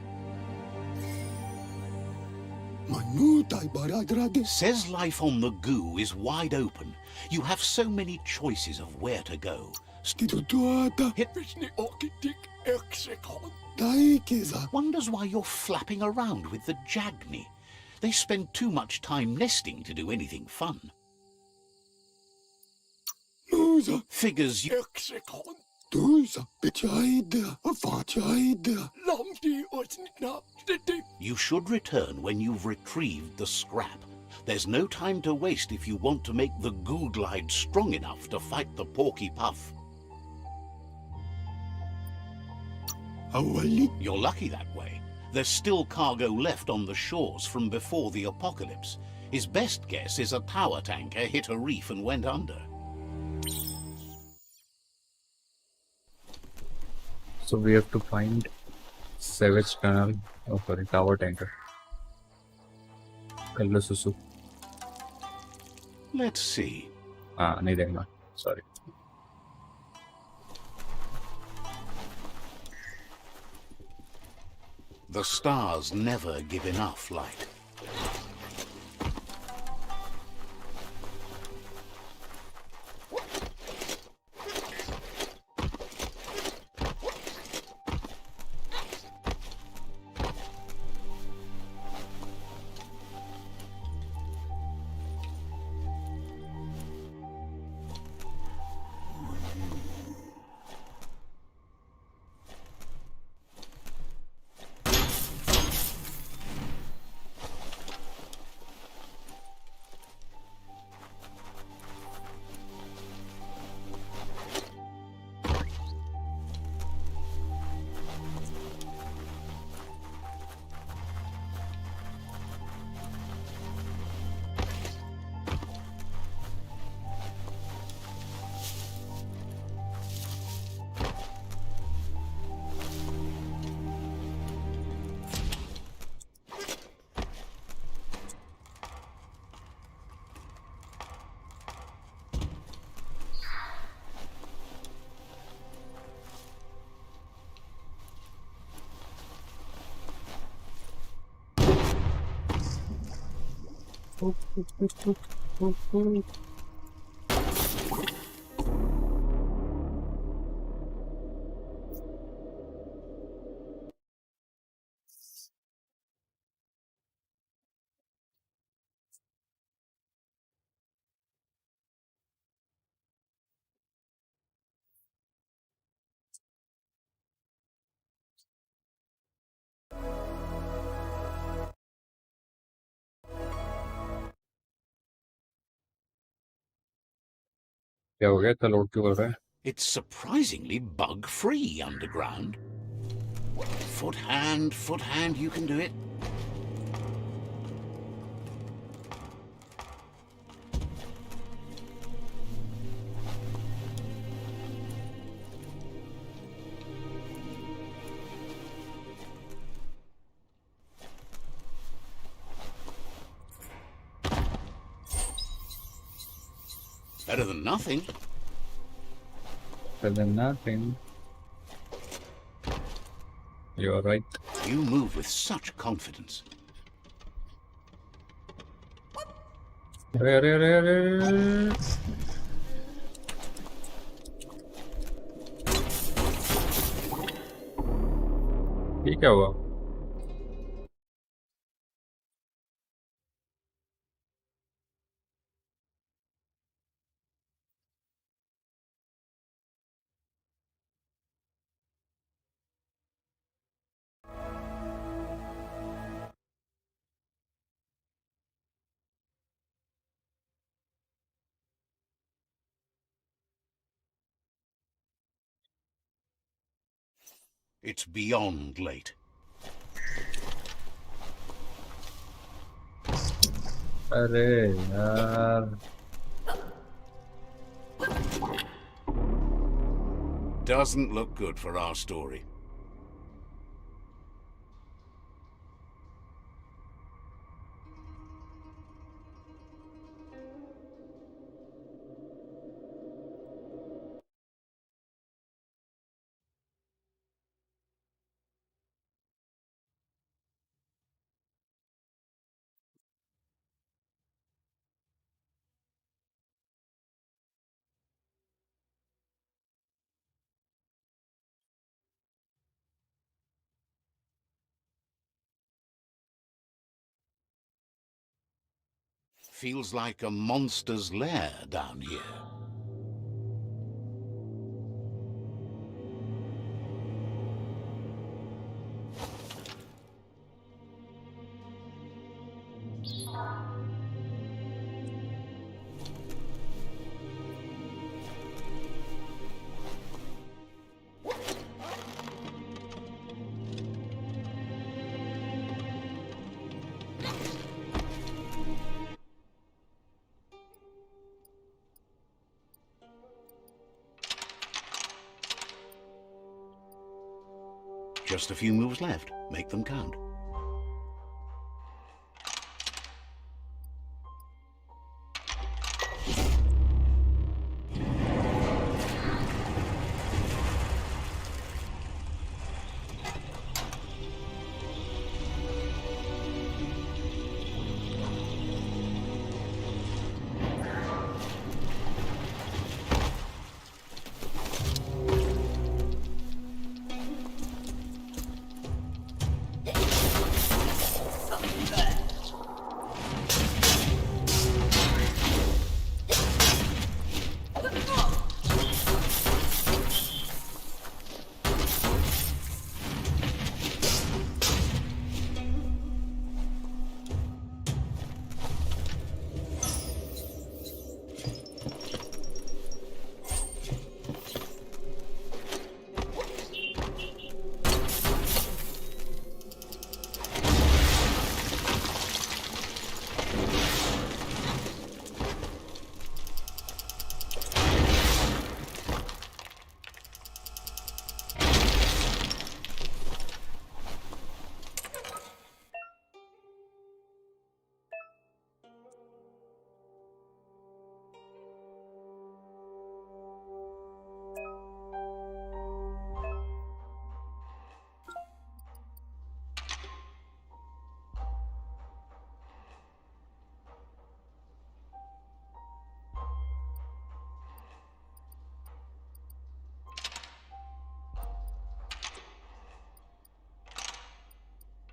Manutai baradrade. Says life on the goo is wide open. You have so many choices of where to go. Stiduata. Hit. Vishni oki dik eksekon. Daikeza. Wonders why you're flapping around with the Jagni. They spend too much time nesting to do anything fun. Muza. Figures you... Eksekon. There's a bitchaida. A fachaida. Lamdi otni na. You should return when you've retrieved the scrap. There's no time to waste if you want to make the goo glide strong enough to fight the Porky Puff. Awali. You're lucky that way. There's still cargo left on the shores from before the apocalypse. His best guess is a power tanker hit a reef and went under. So we have to find Savage Tunnel. Oh, sorry, Tower Tanker. Kallo Susu. Let's see. नहीं देखना. Sorry. The stars never give enough light. क्या हो गया? इतना load क्यों कर रहा है? It's surprisingly bug-free underground. Foot hand, you can do it. Better than nothing. Better than nothing. You are right. You move with such confidence. अरे अरे अरे अरे ये क्या हुआ? It's beyond late. अरे यार Doesn't look good for our story. Feels like a monster's lair down here. Just a few moves left. Make them count.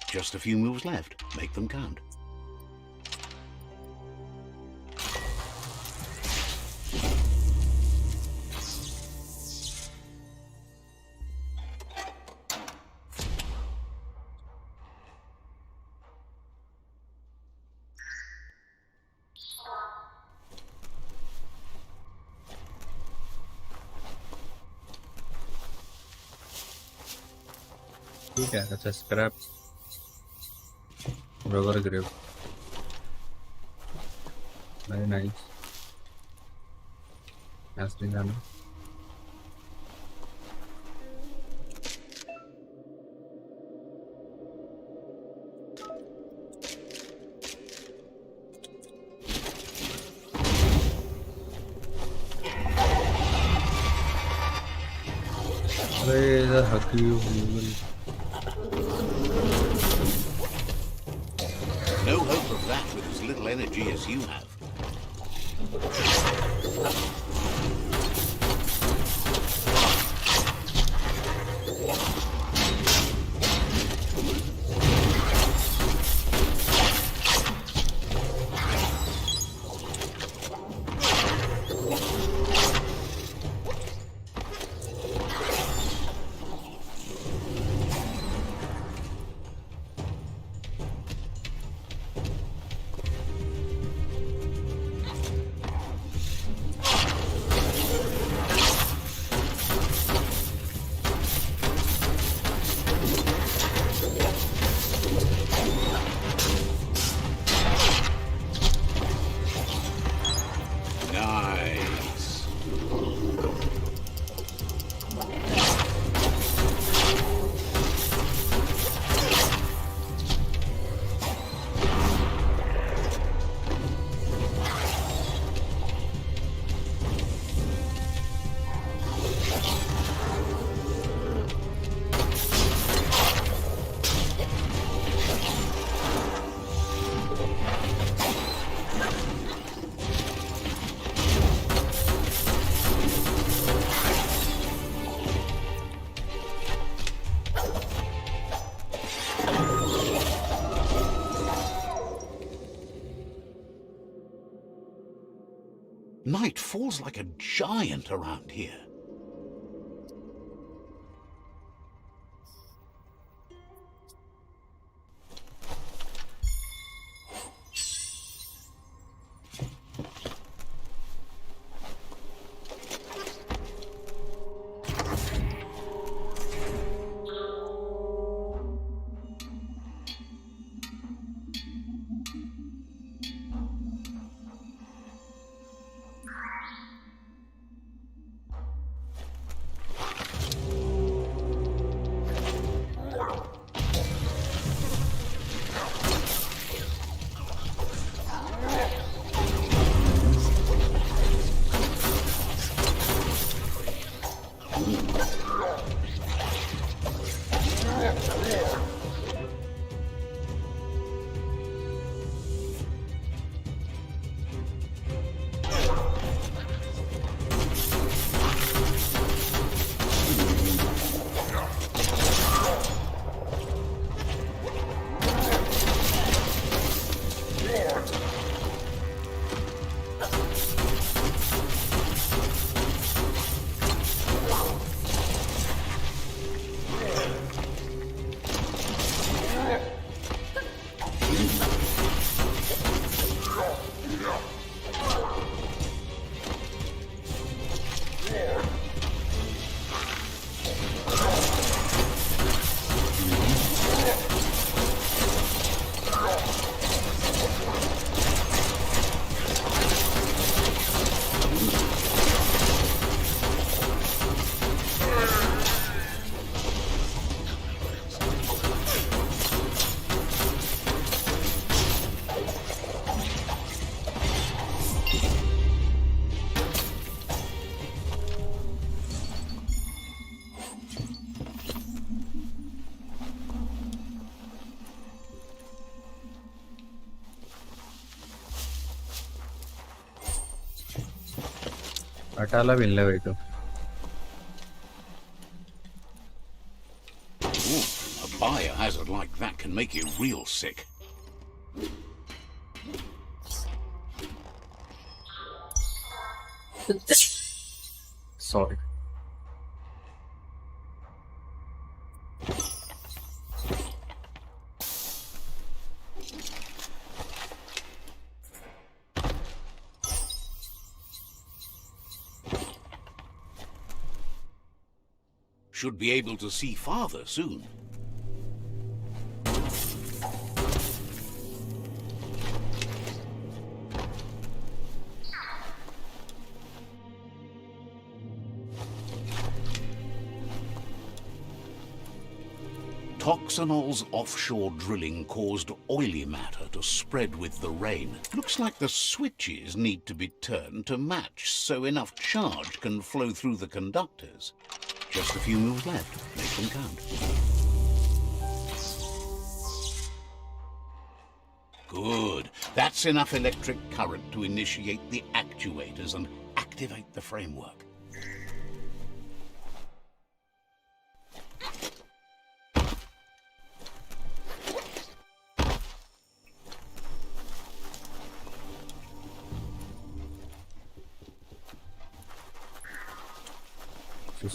Just a few moves left. Make them count. ठीक है, अच्छा scrap rubber grave, very nice. Casting करना अरे इधर हकी हुई। No hope of that with as little energy as you have. Night falls like a giant around here. Atala विनले A biohazard like that can make you real sick. Sorry. Should be able to see farther soon. Toxanol's offshore drilling caused oily matter to spread with the rain. Looks like the switches need to be turned to match so enough charge can flow through the conductors. Just a few moves left. Make them count. Good. That's enough electric current to initiate the actuators and activate the framework.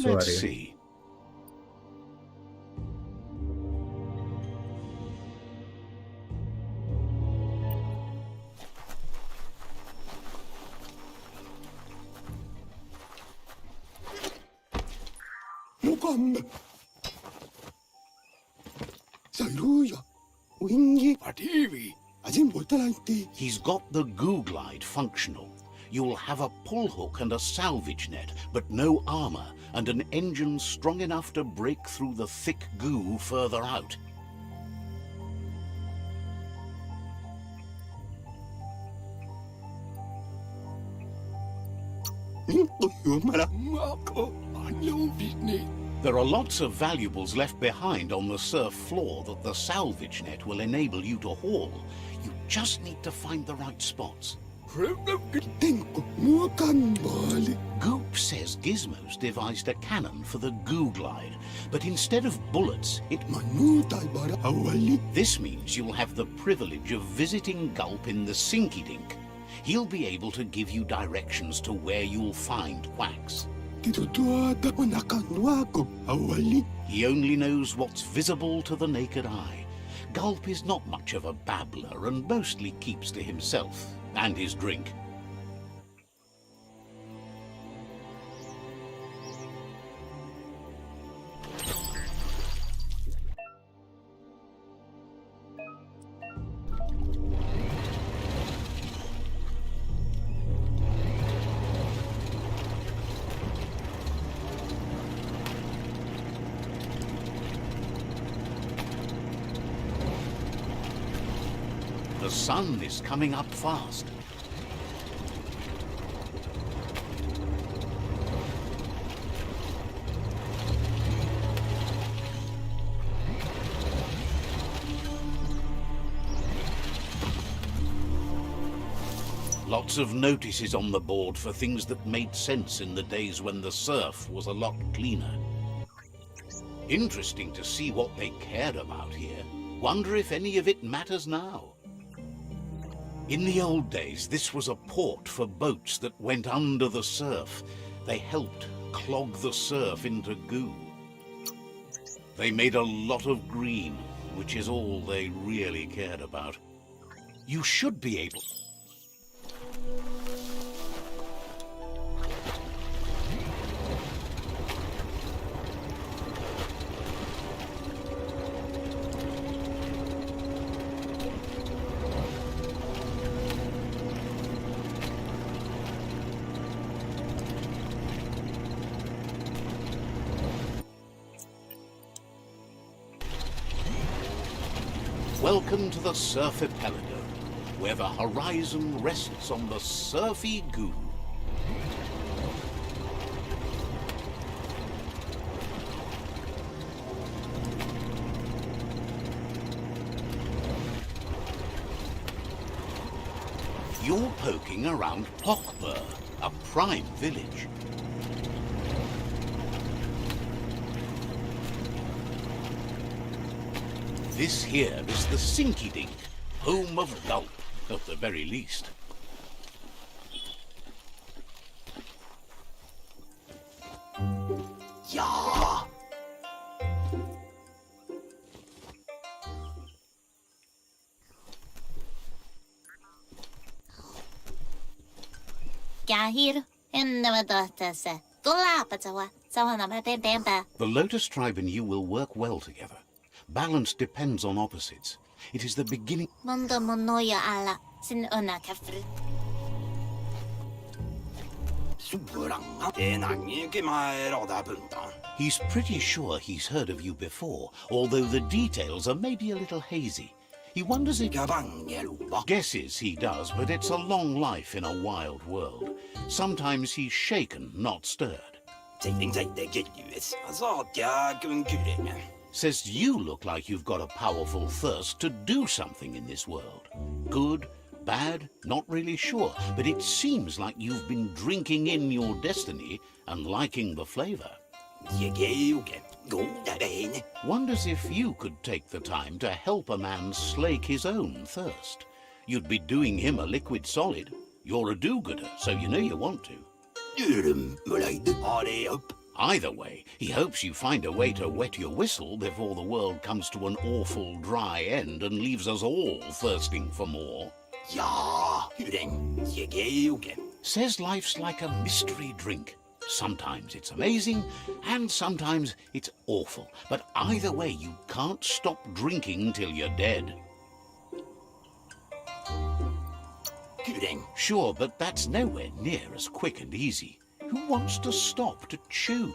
Let's see. Mugambe. Saluya. Wingi. Pativi. He's got the goo glide functional. You'll have a pull hook and a salvage net, but no armor, and an engine strong enough to break through the thick goo further out. There are lots of valuables left behind on the surf floor that the salvage net will enable you to haul. You just need to find the right spots. Goop says Gizmo's devised a cannon for the goo glide, but instead of bullets, This means you'll have the privilege of visiting Gulp in the Sinky Dink. He'll be able to give you directions to where you'll find quacks. He only knows what's visible to the naked eye. Gulp is not much of a babbler and mostly keeps to himself and his drink. The sun is coming up fast. Lots of notices on the board for things that made sense in the days when the surf was a lot cleaner. Interesting to see what they cared about here. Wonder if any of it matters now. In the old days, this was a port for boats that went under the surf. They helped clog the surf into goo. They made a lot of green, which is all they really cared about. You should be able... Welcome to the Surf Archipelago, where the horizon rests on the surfy goo. You're poking around Pockbur, a prime village. This here is the Sinky Dink, home of Gulp, at the very least. Ja. Kahir, and never daughter, sir. Golapatawa, Sawana Bemba. The Lotus tribe and you will work well together. Balance depends on opposites. It is the beginning. Mundo Monoya ala, sin una kafru. He's pretty sure he's heard of you before, although the details are maybe a little hazy. He wonders if... Guesses he does, but it's a long life in a wild world. Sometimes he's shaken, not stirred. Says you look like you've got a powerful thirst to do something in this world. Good, bad, not really sure, but it seems like you've been drinking in your destiny and liking the flavor. Wonders if you could take the time to help a man slake his own thirst. You'd be doing him a liquid solid. You're a do-gooder, so you know you want to. Either way, he hopes you find a way to wet your whistle before the world comes to an awful dry end and leaves us all thirsting for more. Says life's like a mystery drink. Sometimes it's amazing, and sometimes it's awful. But either way, you can't stop drinking till you're dead. Sure, but that's nowhere near as quick and easy. Who wants to stop to chew?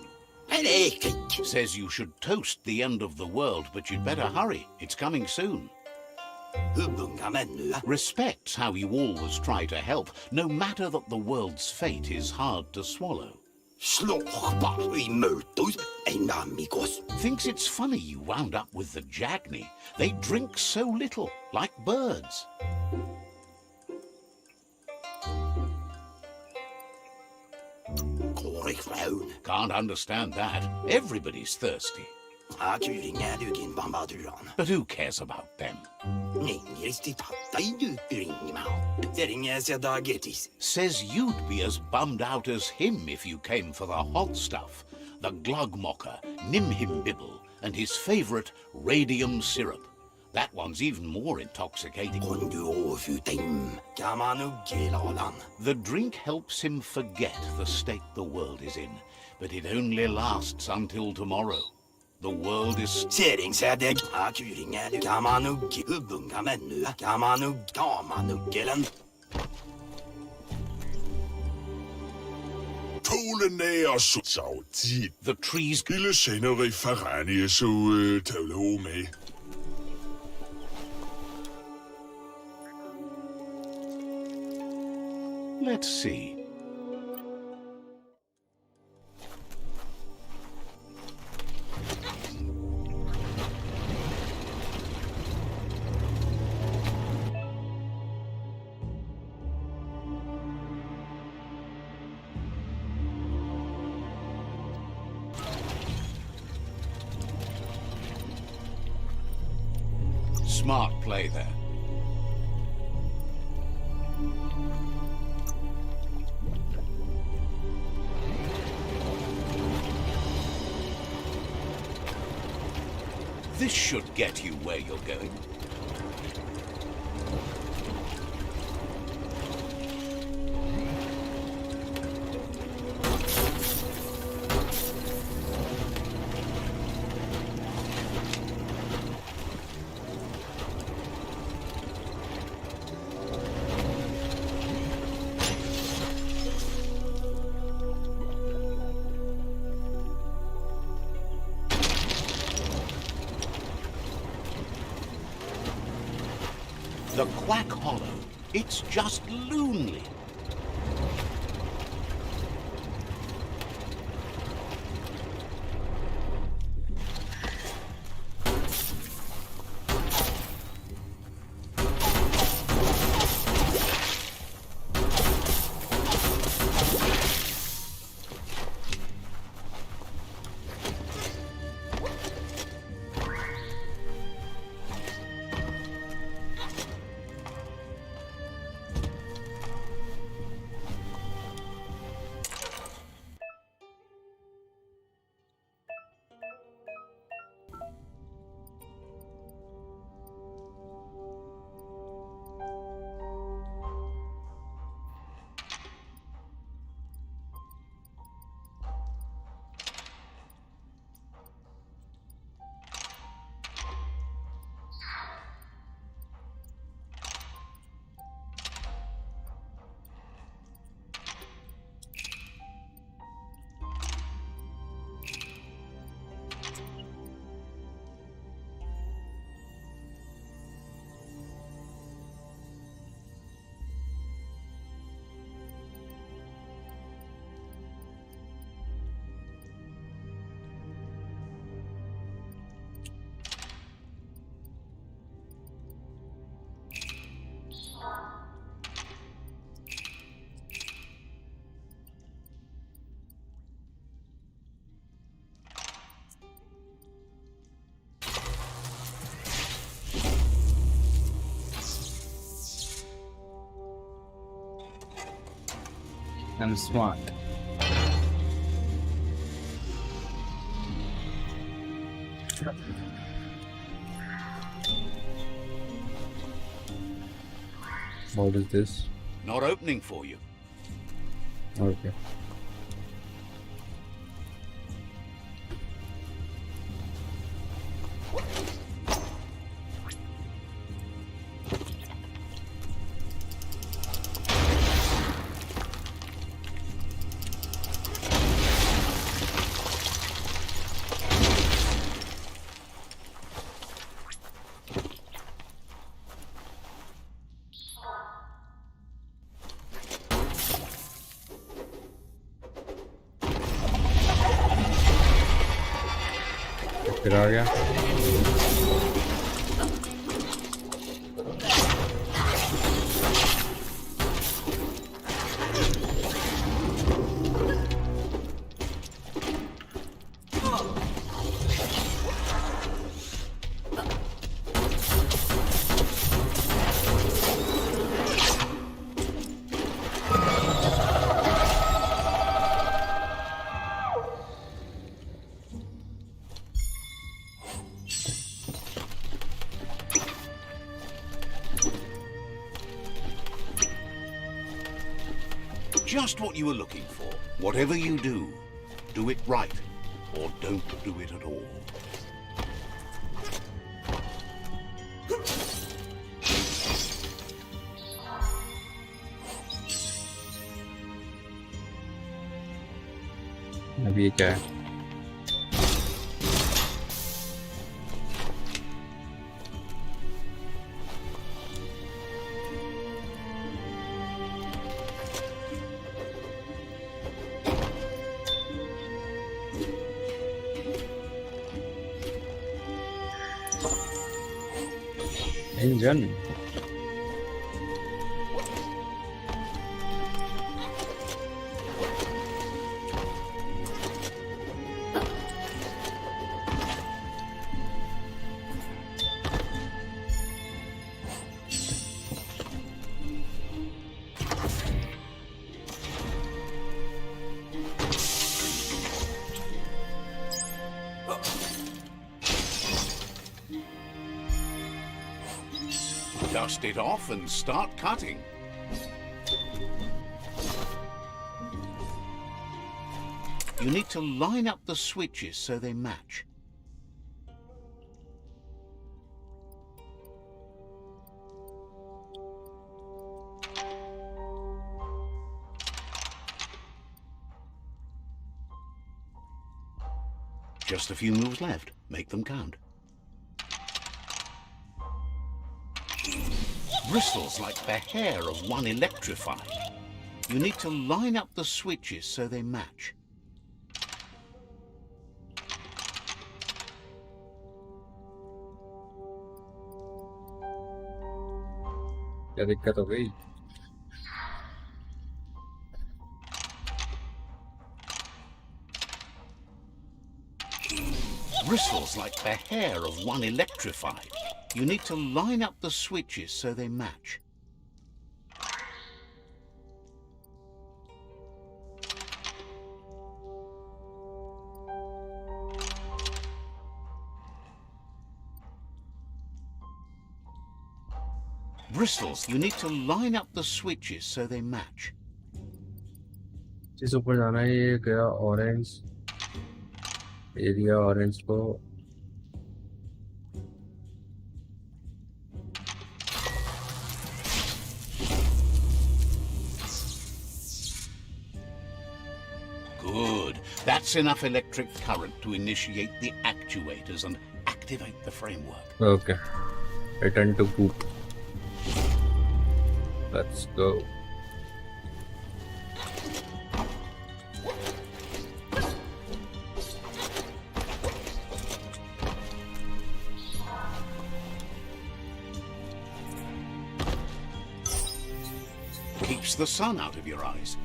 Says you should toast the end of the world, but you'd better hurry. It's coming soon. Respects how you always try to help, no matter that the world's fate is hard to swallow. Thinks it's funny you wound up with the Jagni. They drink so little, like birds. Can't understand that. Everybody's thirsty. But who cares about them? Says you'd be as bummed out as him if you came for the hot stuff. The Glugmocker, Nimhimbibble, and his favourite radium syrup. That one's even more intoxicating. The drink helps him forget the state the world is in, but it only lasts until tomorrow. The world is... The trees... Let's see. Smart play there. This should get you where you're going. The Quack Hollow. It's just lonely. I'm smart. What is this? Not opening for you. Okay. फिर आ गया Just what you were looking for. Whatever you do, do it right, or don't do it at all. अभी ये क्या है engine Dust it off and start cutting. You need to line up the switches so they match. Just a few moves left. Make them count. Bristles like the hair of one electrified. You need to line up the switches so they match. क्या दिक्कत हो गई Bristles like the hair of one electrified. You need to line up the switches so they match. Bristles, you need to line up the switches so they match. जिस ऊपर जाना है ये गया ऑरेंज एरिया ऑरेंज को Good. That's enough electric current to initiate the actuators and activate the framework. Okay. Return to poop. Let's go. Keeps the sun out of your eyes.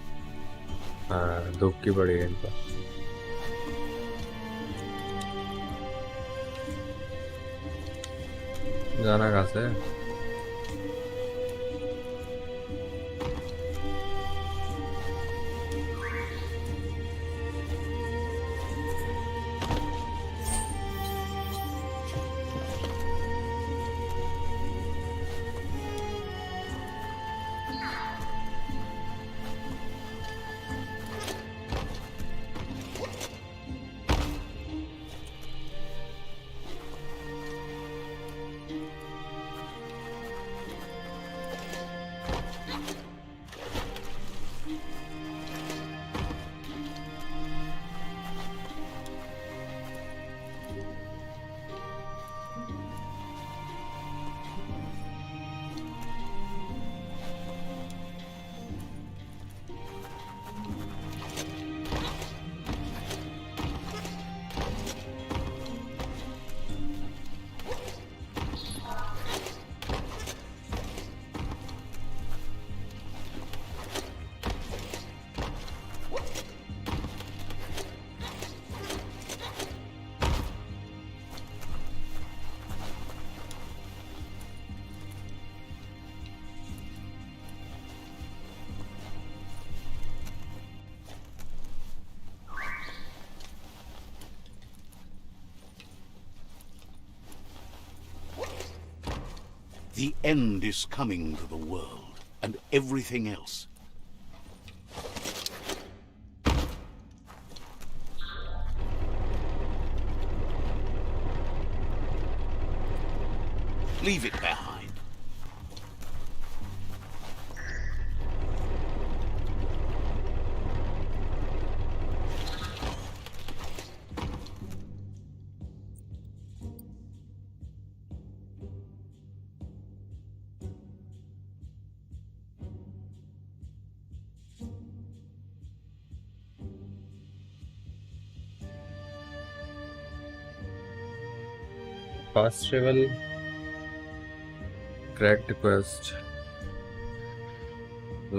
हाँ धूप की बड़ी है इनका जाना कहाँ से The end is coming to the world, and everything else. Leave it behind. Fast travel. Crack the quest. So,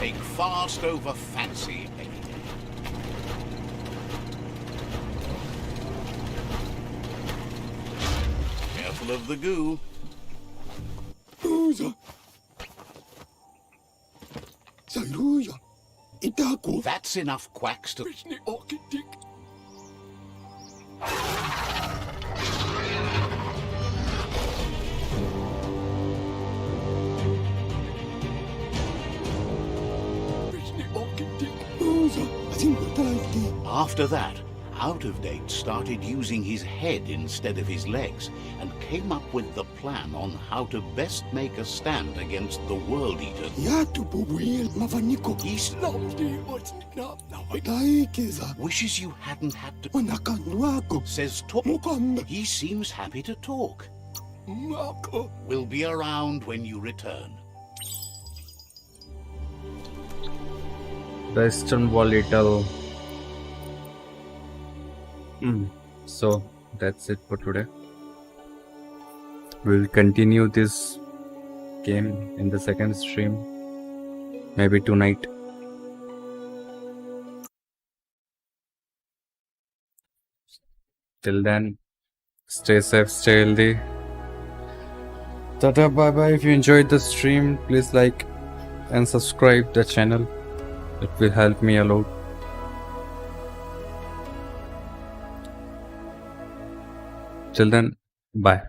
Take fast over fancy, baby. Careful of the goo. Usa. Sayruya. Itako. That's enough quacks to... Vishni Orkidik. Vishni Orkidik. Usa. Asimbotaiti. After that, Out of Date started using his head instead of his legs and came up with the plan on how to best make a stand against the World Eaters. Yatu bubuil mavaniko. He's Lamdi otina. Nawadai wishes you hadn't had to... Wanakanwako. Says talk. Mukanda. He seems happy to talk. Mako. We'll be around when you return. the Eastern Wall Little. So that's it for today. We'll continue this game in the second stream, maybe tonight. Till then, stay safe, stay healthy. Tata, bye bye. If you enjoyed the stream, please like and subscribe the channel. It will help me a lot. Till then, bye.